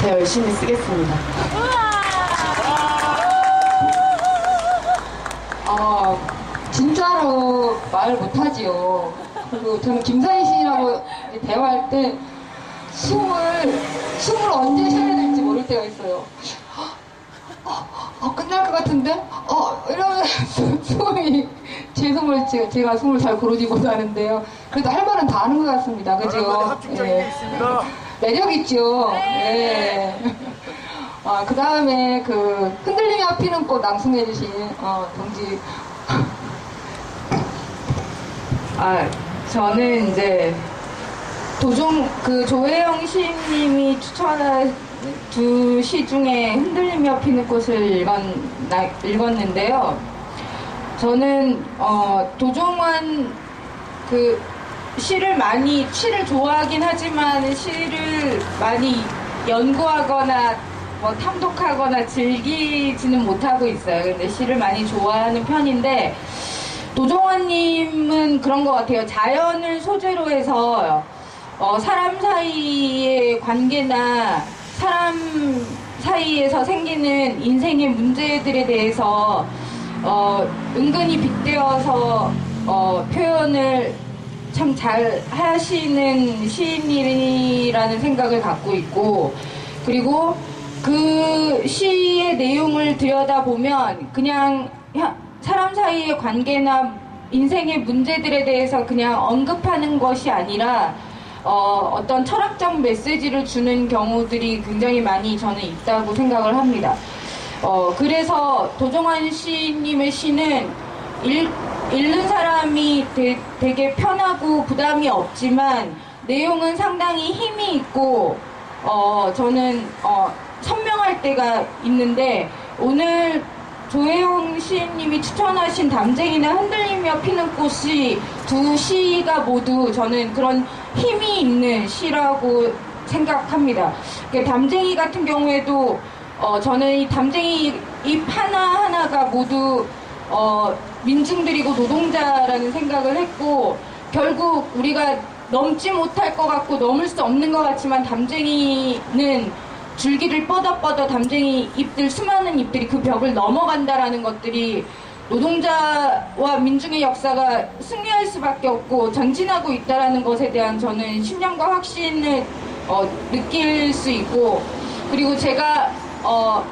더 열심히 쓰겠습니다. 진짜로 말 못하지요. 그리고 저는 김사희 씨하고 대화할 때 숨을 언제 쉬어야 될지 모를 때가 있어요. 끝날 것 같은데? 이러면 숨이 제가 숨을 잘 고르지 못하는데요. 그래도 할 말은 다 하는 것 같습니다. 그죠? 예. 매력 있죠? 네. 그 다음에 흔들림이 앞피는 꽃 낭송해주신 동지. 저는 이제 조혜영 시인님이 추천한 두 시 중에 흔들림이 앞피는 꽃을 읽었는데요. 저는 도종환 시를 좋아하긴 하지만 시를 많이 연구하거나 뭐 탐독하거나 즐기지는 못하고 있어요. 근데 시를 많이 좋아하는 편인데 도종환님은 그런 것 같아요. 자연을 소재로 해서 사람 사이의 관계나 사람 사이에서 생기는 인생의 문제들에 대해서 은근히 빗대어서 표현을 참 잘 하시는 시인이라는 생각을 갖고 있고, 그리고 그 시의 내용을 들여다보면 그냥 사람 사이의 관계나 인생의 문제들에 대해서 그냥 언급하는 것이 아니라 어떤 철학적 메시지를 주는 경우들이 굉장히 많이 저는 있다고 생각을 합니다. 그래서 도종환 시인님의 시는 읽는 사람이 되게 편하고 부담이 없지만 내용은 상당히 힘이 있고 저는 선명할 때가 있는데 오늘 조혜영 시인님이 추천하신 담쟁이나 흔들리며 피는 꽃이 두 시가 모두 저는 그런 힘이 있는 시라고 생각합니다. 담쟁이 같은 경우에도 저는 이 담쟁이 잎 하나하나가 모두 민중들이고 노동자라는 생각을 했고 결국 우리가 넘지 못할 것 같고 넘을 수 없는 것 같지만 담쟁이는 줄기를 뻗어 담쟁이 잎들 수많은 잎들이 그 벽을 넘어간다라는 것들이 노동자와 민중의 역사가 승리할 수밖에 없고 전진하고 있다라는 것에 대한 저는 신념과 확신을 느낄 수 있고 그리고 제가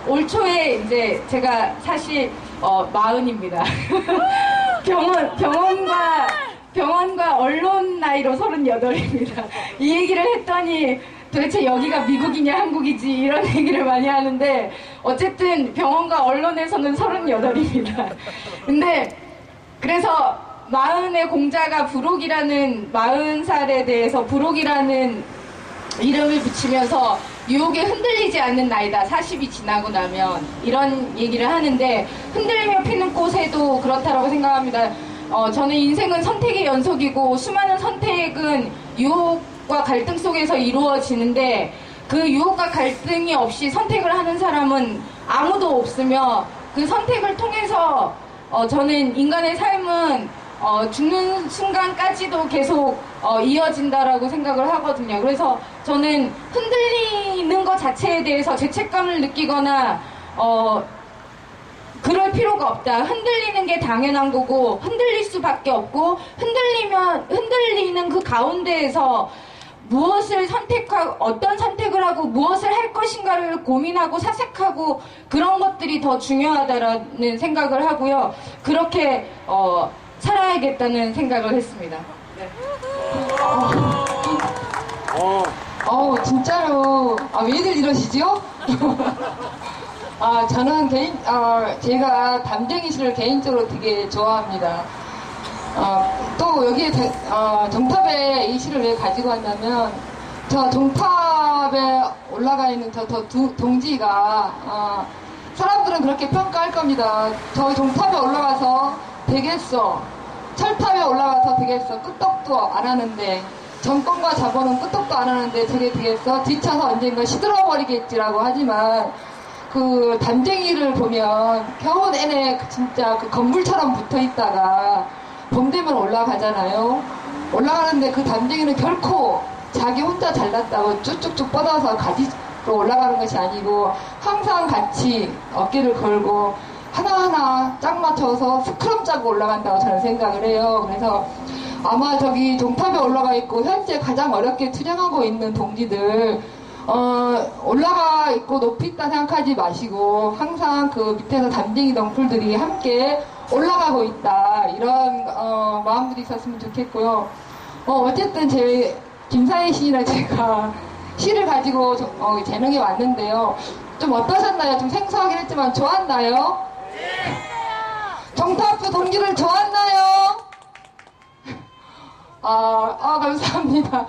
올 초에 이제 제가 사실 40입니다. 병원과 언론 나이로 38입니다. 이 얘기를 했더니 도대체 여기가 미국이냐 한국이지 이런 얘기를 많이 하는데 어쨌든 병원과 언론에서는 38입니다. 근데 그래서 40의 공자가 부록이라는 40살에 대해서 부록이라는 이름을 붙이면서 유혹에 흔들리지 않는 나이다. 40이 지나고 나면 이런 얘기를 하는데 흔들리며 피는 꽃에도 그렇다라고 생각합니다. 저는 인생은 선택의 연속이고 수많은 선택은 유혹과 갈등 속에서 이루어지는데 그 유혹과 갈등이 없이 선택을 하는 사람은 아무도 없으며 그 선택을 통해서 저는 인간의 삶은 죽는 순간까지도 계속 이어진다라고 생각을 하거든요. 그래서 저는 흔들리는 것 자체에 대해서 죄책감을 느끼거나 그럴 필요가 없다. 흔들리는 게 당연한 거고 흔들릴 수밖에 없고 흔들리는 그 가운데에서 무엇을 선택하고 어떤 선택을 하고 무엇을 할 것인가를 고민하고 사색하고 그런 것들이 더 중요하다라는 생각을 하고요. 그렇게 살아야겠다는 생각을 했습니다. 네. 진짜로 왜들 이러시죠? 저는 제가 담쟁이 시를 개인적으로 되게 좋아합니다. 또 여기에 정탑에 이 시를 왜 가지고 왔냐면 저 정탑에 올라가 있는 저 동지가 사람들은 그렇게 평가할 겁니다. 저 정탑에 올라가서 되겠어. 철탑에 올라가서 되겠어. 끄떡도 안 하는데 정권과 자본은 끄떡도 안 하는데 저게 되겠어. 뒤쳐서 언젠가 시들어버리겠지라고 하지만 그 담쟁이를 보면 겨우 내내 진짜 그 건물처럼 붙어있다가 봄 되면 올라가잖아요. 올라가는데 그 담쟁이는 결코 자기 혼자 잘났다고 쭉쭉쭉 뻗어서 가지로 올라가는 것이 아니고 항상 같이 어깨를 걸고 하나하나 짝 맞춰서 스크럼 짜고 올라간다고 저는 생각을 해요. 그래서 아마 저기 동탑에 올라가 있고 현재 가장 어렵게 투쟁하고 있는 동지들 올라가 있고 높이 있다 생각하지 마시고 항상 그 밑에서 담쟁이 덩쿨들이 함께 올라가고 있다 이런 마음들이 있었으면 좋겠고요. 어쨌든 제 김사혜 시인이랑 제가 시를 가지고 재능이 왔는데요. 좀 어떠셨나요? 좀 생소하긴 했지만 좋았나요? 정탑부 동지를 좋았나요? 감사합니다.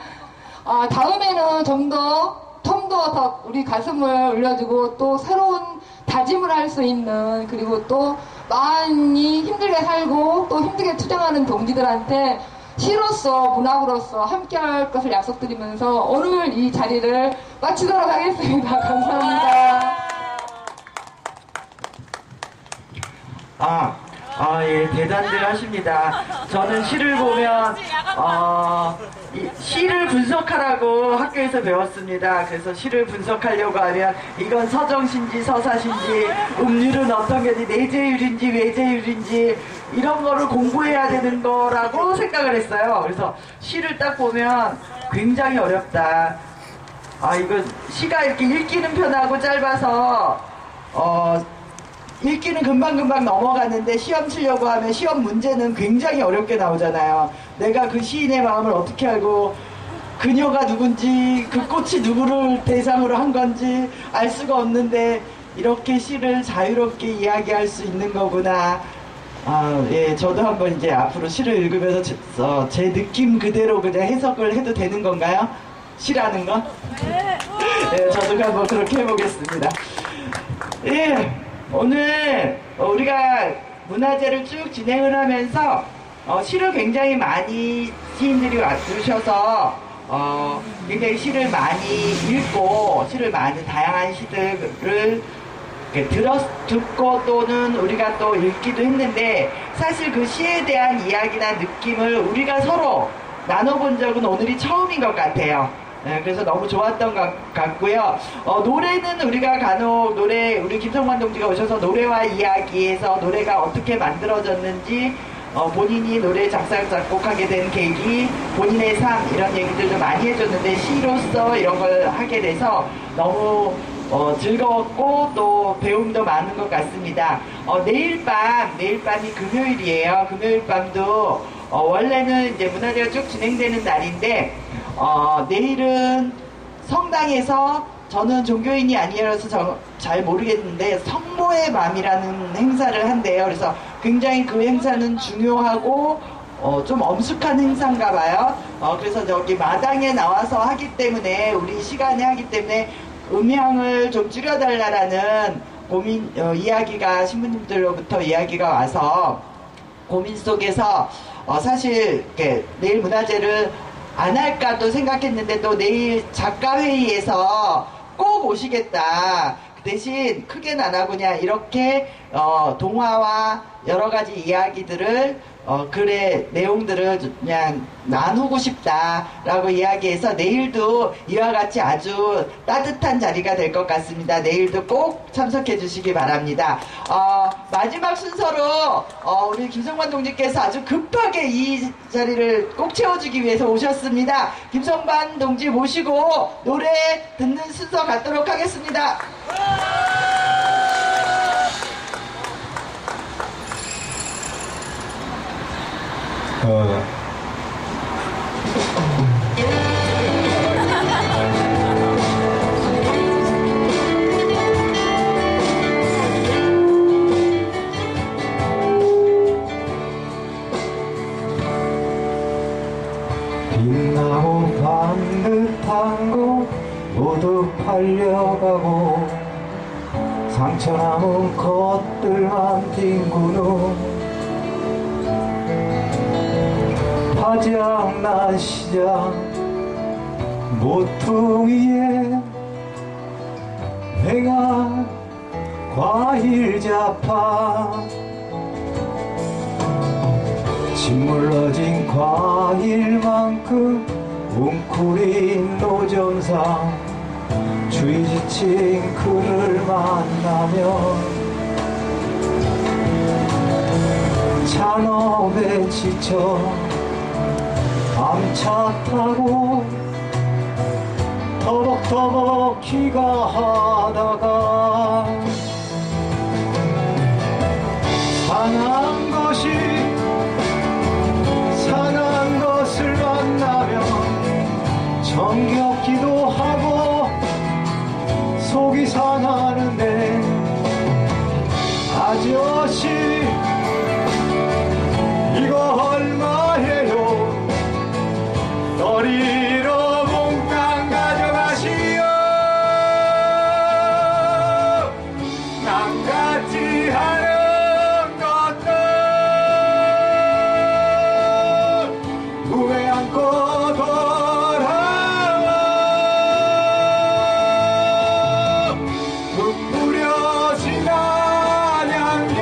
다음에는 좀 더 우리 가슴을 울려주고 또 새로운 다짐을 할 수 있는 그리고 또 많이 힘들게 살고 또 힘들게 투쟁하는 동지들한테 시로서 문학으로서 함께할 것을 약속드리면서 오늘 이 자리를 마치도록 하겠습니다. 감사합니다. 예, 대단들 하십니다. 저는 시를 보면, 시를 분석하라고 학교에서 배웠습니다. 그래서 시를 분석하려고 하면 이건 서정신지 서사신지 음률은 어떤 게지 내재율인지 외재율인지 이런 거를 공부해야 되는 거라고 생각을 했어요. 그래서 시를 딱 보면 굉장히 어렵다. 이거 시가 이렇게 읽기는 편하고 짧아서, 읽기는 금방금방 넘어가는데 시험 치려고 하면 시험 문제는 굉장히 어렵게 나오잖아요. 내가 그 시인의 마음을 어떻게 알고 그녀가 누군지 그 꽃이 누구를 대상으로 한 건지 알 수가 없는데 이렇게 시를 자유롭게 이야기할 수 있는 거구나. 예, 저도 한번 이제 앞으로 시를 읽으면서 제 느낌 그대로 그냥 해석을 해도 되는 건가요? 시라는 건? 네, 저도 한번 그렇게 해보겠습니다. 예, 오늘 우리가 문화제를 쭉 진행을 하면서 시를 굉장히 많이 시인들이 와주셔서 굉장히 시를 많이 읽고 시를 많이 다양한 시들을 듣고 또는 우리가 또 읽기도 했는데 사실 그 시에 대한 이야기나 느낌을 우리가 서로 나눠본 적은 오늘이 처음인 것 같아요. 네, 그래서 너무 좋았던 것 같고요. 노래는 우리가 간혹 우리 김성관 동지가 오셔서 노래와 이야기에서 노래가 어떻게 만들어졌는지 본인이 노래 작곡하게 된 계기, 본인의 삶 이런 얘기들도 많이 해줬는데 시로서 이런 걸 하게 돼서 너무 즐거웠고 또 배움도 많은 것 같습니다. 내일 밤이 금요일이에요. 금요일 밤도 원래는 이제 문화제가 쭉 진행되는 날인데 내일은 성당에서 저는 종교인이 아니라서 잘 모르겠는데 성모의 밤이라는 행사를 한대요. 그래서 굉장히 그 행사는 중요하고 좀 엄숙한 행사인가 봐요. 그래서 저기 마당에 나와서 하기 때문에 우리 시간에 하기 때문에 음향을 좀 줄여달라라는 이야기가 신부님들로부터 이야기가 와서 고민 속에서 사실 내일 문화제를 안 할까도 생각했는데 또 내일 작가회의에서 꼭 오시겠다. 그 대신 크게는 안 하고 그냥 이렇게 동화와 여러 가지 이야기들을 글의 내용들을 그냥 나누고 싶다라고 이야기해서 내일도 이와 같이 아주 따뜻한 자리가 될 것 같습니다. 내일도 꼭 참석해 주시기 바랍니다. 마지막 순서로 우리 김성관 동지께서 아주 급하게 이 자리를 꼭 채워주기 위해서 오셨습니다. 김성관 동지 모시고 노래 듣는 순서 갖도록 하겠습니다. 빛나고 반듯한 거 모두 팔려가고 상처 남은 것들만 뒹구는 파장난 시장 모퉁이에 횡한 과일 자파 짓물러진 과일만큼 웅크린 노점상 주의 지친 그를 만나면 잔업에 지쳐 암차 타고 터벅터벅 귀가하다가 상한 것을 만나면 정겹기도 하고 속이 상하는데 아저씨 이거 얼마예요? 너리로 몽땅 가져가시오. 남같이 하는 것들 후회 안고 돌아와 흩뿌려진 한양계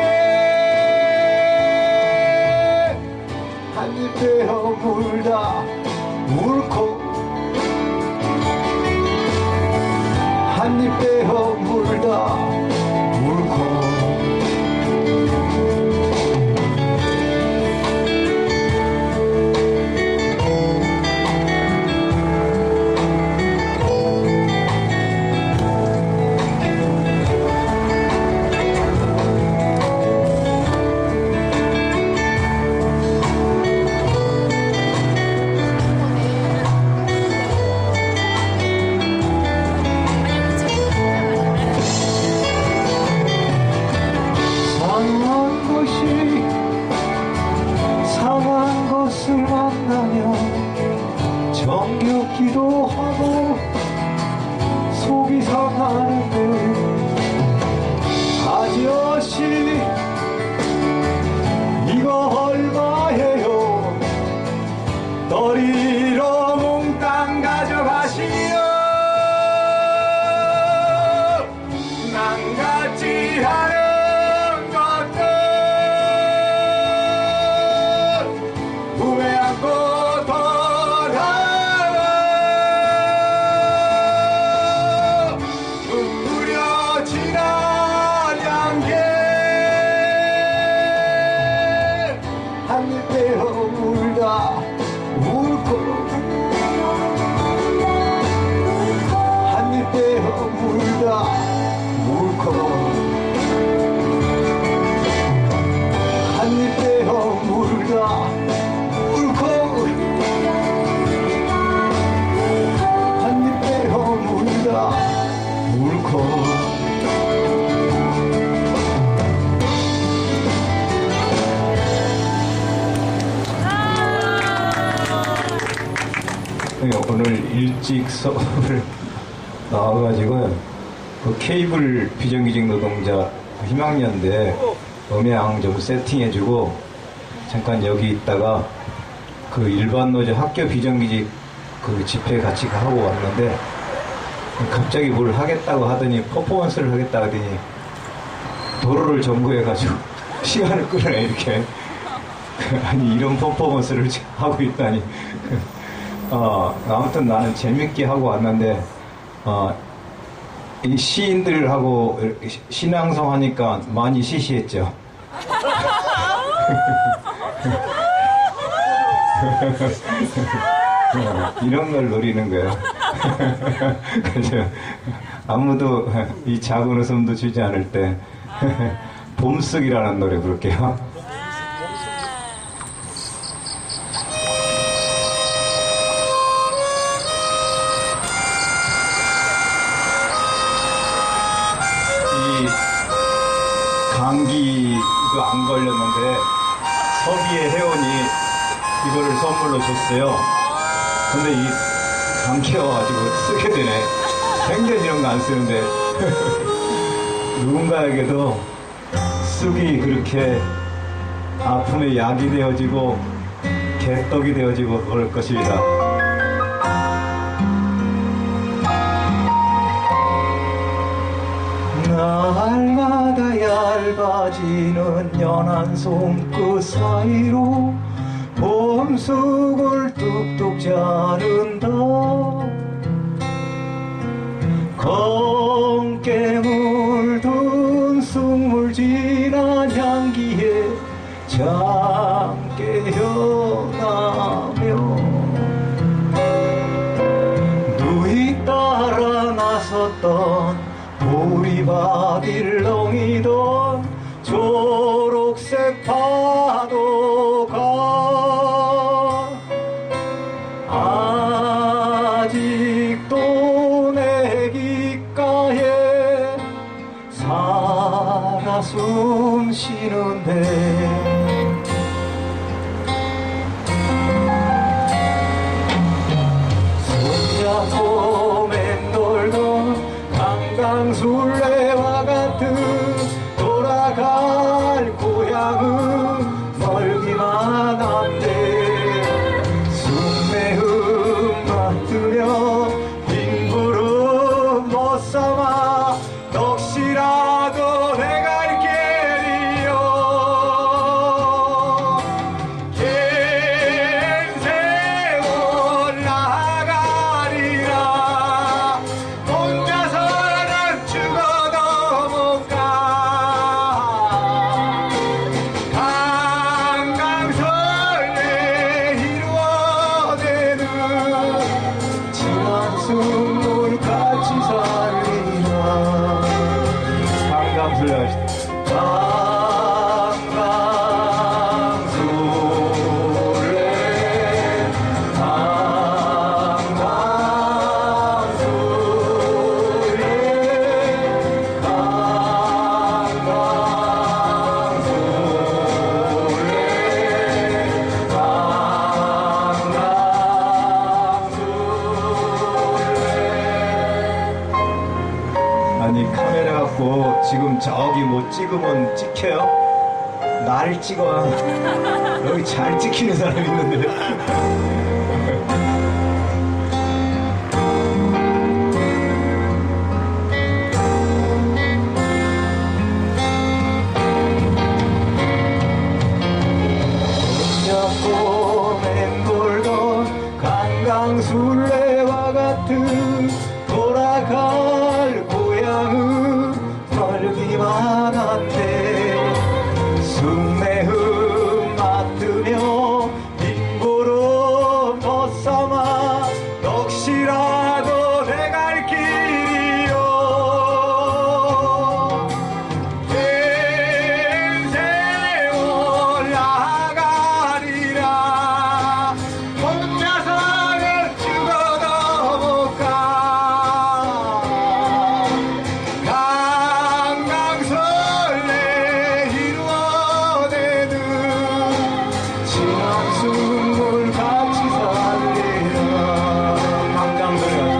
사는데 아저씨 이거 얼마예요? 너리로 몽땅 가져가시오. 낭같이 하는 것들 후회 안고 돌아와 눈부려 지난 양계 한입 베어 울다 울고 한입 베어 울다 울고 한입 베어 물다 울고 한입 베어 물다 울고 오늘 일찍 서울 나와가지고 그 케이블 비정규직 노동자 희망연대 음향 좀 세팅해주고 잠깐 여기 있다가 그 일반 노조 학교 비정규직 그 집회 같이 하고 왔는데 갑자기 뭘 하겠다고 하더니 퍼포먼스를 하겠다 하더니 도로를 점거해가지고 시간을 끌어내 이렇게 아니 이런 퍼포먼스를 하고 있다니 아무튼 나는 재밌게 하고 왔는데 이 시인들하고 신앙송 하니까 많이 시시했죠. 이런 걸 노리는 거예요. 그죠? 아무도 이 작은 웃음도 주지 않을 때 봄쑥이라는 노래 부를게요. 감기가 안 걸렸는데 서비의 회원이 이거를 선물로 줬어요. 근데 이 감기가 와가지고 쓰게 되네. 생전 이런 거 안 쓰는데 누군가에게도 쑥이 그렇게 아픔의 약이 되어지고 개떡이 되어지고 그럴 것입니다. 날마다 얇아지는 연한 손끝 사이로 봄쑥을 뚝뚝 자른다. 검게 물든 쑥물 진한 향기에 잠 깨어나며 누이 따라 나섰던 보리밭 일렁이던 초록색 파도가 아직도 내 귓가에 살아 숨 쉬는데 손잡고 맴돌던 강강술래와 같은 돌아갈 고향은 멀기만 한데 쑥매음 맡으며 빈구름 못 삼아 넋이라도 내 갈 길이요 긴 세월 나가리라 혼자서는 죽어 이 카메라 갖고 지금 저기 뭐 찍으면 찍혀요? 나를 찍어. 여기 잘 찍히는 사람 있는데. 손잡고 맴돌던 강강술래와 같은 돌아갈 고향은 멀기만 한데 숭례음 맡으며 인고로 벗삼아 넋이라도 내 갈 길이요 긴 세월 나가리라 혼자서는 죽어도 못 가 강강설레 이루어내는 지난 숨을 같이 살리라 강강설레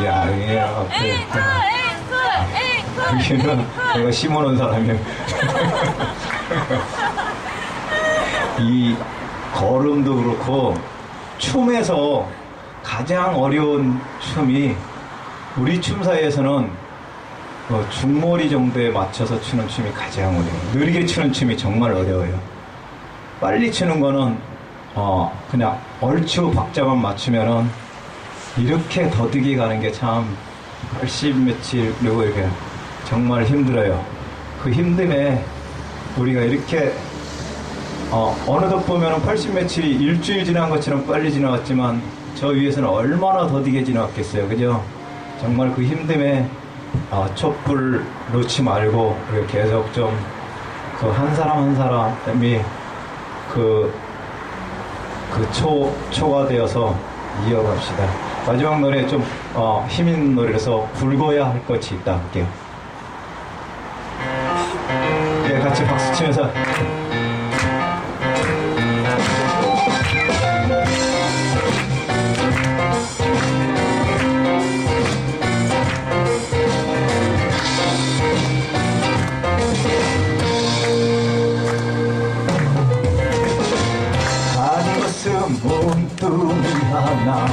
야, 이게 여기는 내가 심어놓은 사람이에요. 이 걸음도 그렇고 춤에서 가장 어려운 춤이 우리 춤 사이에서는 중머리 정도에 맞춰서 추는 춤이 가장 어려워요. 느리게 추는 춤이 정말 어려워요. 빨리 추는 거는 그냥 얼추 박자만 맞추면은 이렇게 더디게 가는 게 참 80 며칠 그리고 이렇게 정말 힘들어요. 그 힘듦에 우리가 이렇게 어느덧 보면은 80 며칠이 일주일 지난 것처럼 빨리 지나갔지만 저 위에서는 얼마나 더디게 지나갔겠어요. 그죠? 정말 그 힘듦에 촛불 놓지 말고 이렇게 계속 좀 그 한 사람 한 사람이 초가 되어서 이어갑시다. 마지막 노래 좀 힘있는 노래라서 굵어야 할 것이 있다 할게요. 네, 같이 박수 치면서 가진 것은 몸뚱이 하나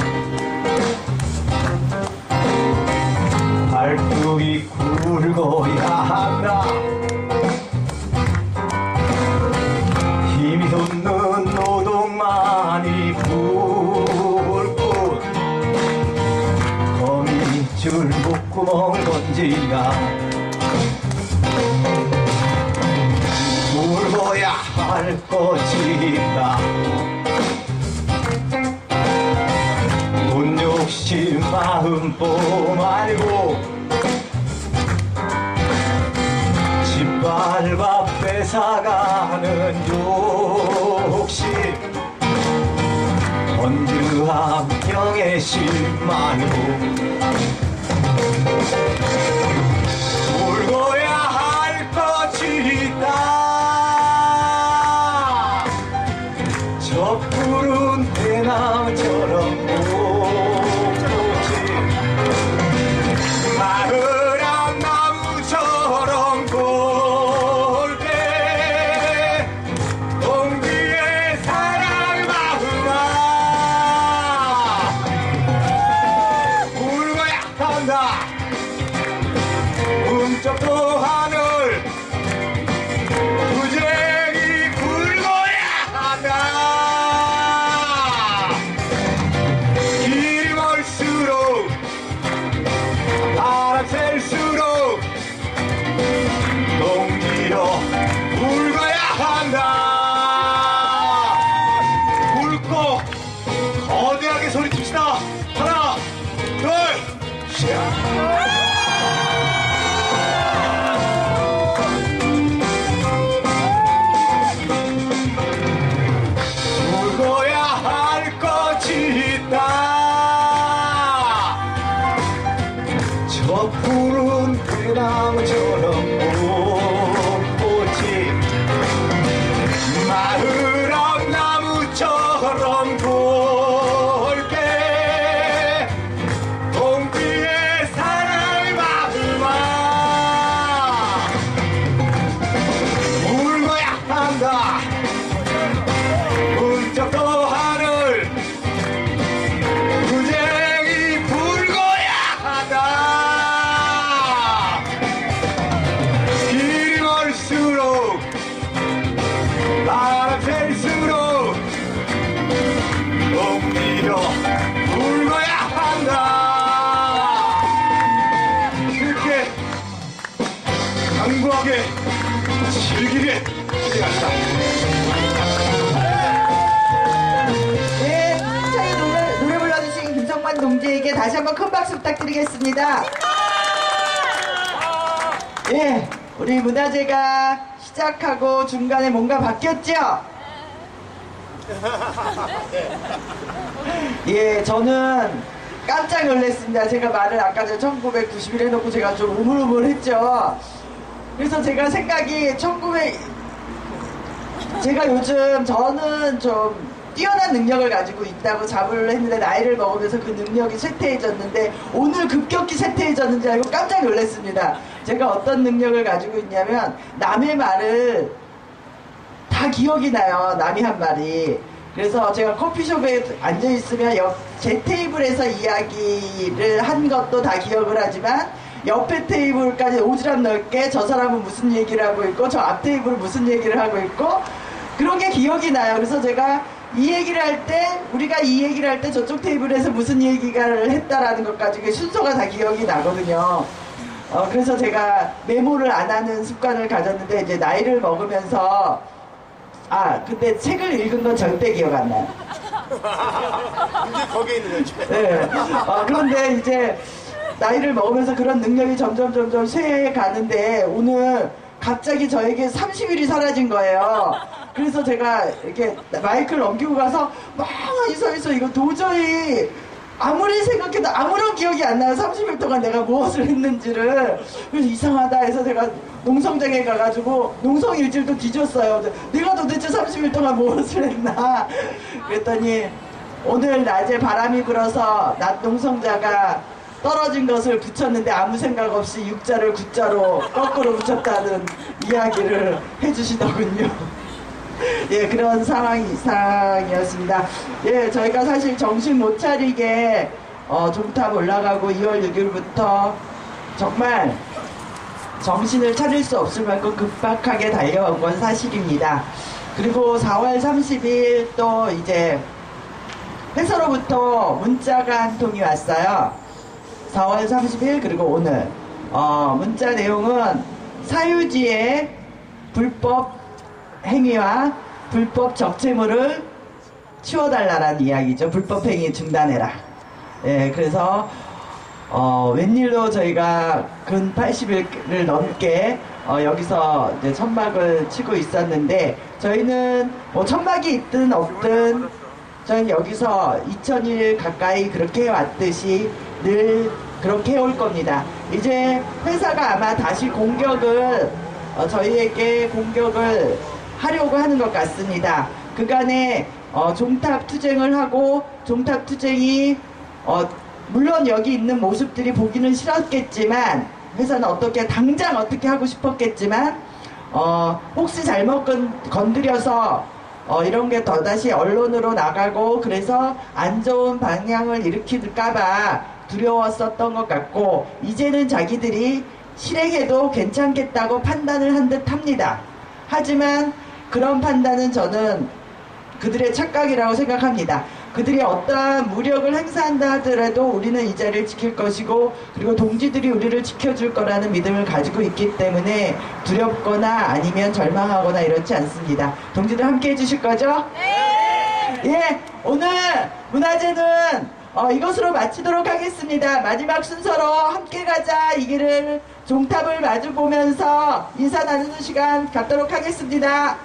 발뚝이 굵어야 한다. 힘이 솟는 노동만이 불꽃 거미줄 목구멍 던지나 굵어야 할 것이 있다. 돈 욕심 마음보 말고 짓밟아 뺏어가는 욕심 번드한 명예심 말고 울고야 할 것이 있다. 저 푸른 대나무처럼 꽃이 마그랑 나무처럼 굵게 동기의 사랑 마음아 울어야 한다. 꿈쩍도 하늘 부쟁이 굴러야 한다. 길이 멀수록 바람 셀수록 동기여 울어야 한다. 굵고 거대하게 소리칩시다. 하나 둘 셋. 울어야 할 것이 있다. 저 푸른 대나무처럼 꽃이 마을 앞 나무처럼 굵게 동기의 사랑을 마음아 울어야 한다. 꿈쩍도 하늘 부쟁이 불고야 한다. 길이 멀수록 바람 셀수록 동기여 울고야 한다. 그렇게 강구하게 즐기게 시작합니다. 네, 저희 노래 불러주신 김성만 동지에게 다시 한번 큰 박수 부탁드리겠습니다. 예, 우리 문화제가 시작하고 중간에 뭔가 바뀌었죠? 예, 저는 깜짝 놀랐습니다. 제가 말을 아까 1990일 해놓고 제가 좀 우물우물했죠. 그래서 제가 생각이 제가 요즘 저는 좀 뛰어난 능력을 가지고 있다고 자부를 했는데 나이를 먹으면서 그 능력이 쇠퇴해졌는데 오늘 급격히 쇠퇴해졌는 줄 알고 깜짝 놀랐습니다. 제가 어떤 능력을 가지고 있냐면 남의 말을 다 기억이 나요. 남이 한 말이. 그래서 제가 커피숍에 앉아있으면 제 테이블에서 이야기를 한 것도 다 기억을 하지만 옆에 테이블까지 오지랖 넓게 저 사람은 무슨 얘기를 하고 있고 저 앞 테이블은 무슨 얘기를 하고 있고 그런 게 기억이 나요. 그래서 제가 이 얘기를 할 때 우리가 이 얘기를 할 때 저쪽 테이블에서 무슨 얘기를 했다라는 것까지 순서가 다 기억이 나거든요. 그래서 제가 메모를 안 하는 습관을 가졌는데 이제 나이를 먹으면서 근데 책을 읽은 건 절대 기억 안 나요. 이제 거기에 있는 거죠. 네. 그런데 이제 나이를 먹으면서 그런 능력이 점점 쇠해 가는데 오늘 갑자기 저에게 30일이 사라진 거예요. 그래서 제가 이렇게 마이크를 넘기고 가서 멍하니 서 있어. 이거 도저히 아무리 생각해도 아무런 기억이 안 나요. 30일 동안 내가 무엇을 했는지를. 그래서 이상하다 해서 제가 농성장에 가가지고 농성일지도 뒤졌어요. 내가 도대체 30일 동안 무엇을 했나. 그랬더니 오늘 낮에 바람이 불어서 낮 농성자가 떨어진 것을 붙였는데 아무 생각 없이 육자를 구자로 거꾸로 붙였다는 이야기를 해주시더군요. 예, 그런 이상이었습니다. 예, 저희가 사실 정신 못 차리게 종탑 올라가고 2월 6일부터 정말 정신을 차릴 수 없을 만큼 급박하게 달려온 건 사실입니다. 그리고 4월 30일 또 이제 회사로부터 문자가 한 통이 왔어요. 4월 30일 그리고 오늘 문자 내용은 사유지의 불법 행위와 불법 적재물을 치워달라는 이야기죠. 불법 행위 중단해라. 예, 그래서 웬일로 저희가 근 80일을 넘게 여기서 이제 천막을 치고 있었는데 저희는 뭐 천막이 있든 없든 저희는 여기서 2000일 가까이 그렇게 해왔듯이 늘 그렇게 해올 겁니다. 이제 회사가 아마 다시 저희에게 공격을 하려고 하는 것 같습니다. 그간에 종탑 투쟁을 하고 종탑 투쟁이 물론 여기 있는 모습들이 보기는 싫었겠지만 회사는 당장 어떻게 하고 싶었겠지만 혹시 잘못 건드려서 이런 게 더다시 언론으로 나가고 그래서 안 좋은 방향을 일으킬까봐 두려웠었던 것 같고 이제는 자기들이 실행해도 괜찮겠다고 판단을 한 듯 합니다. 하지만 그런 판단은 저는 그들의 착각이라고 생각합니다. 그들이 어떠한 무력을 행사한다 하더라도 우리는 이 자리를 지킬 것이고 그리고 동지들이 우리를 지켜줄 거라는 믿음을 가지고 있기 때문에 두렵거나 아니면 절망하거나 이렇지 않습니다. 동지들 함께 해주실 거죠? 네! 예, 오늘 문화제는 이것으로 마치도록 하겠습니다. 마지막 순서로 함께 가자 이 길을 종탑을 마주 보면서 인사 나누는 시간 갖도록 하겠습니다.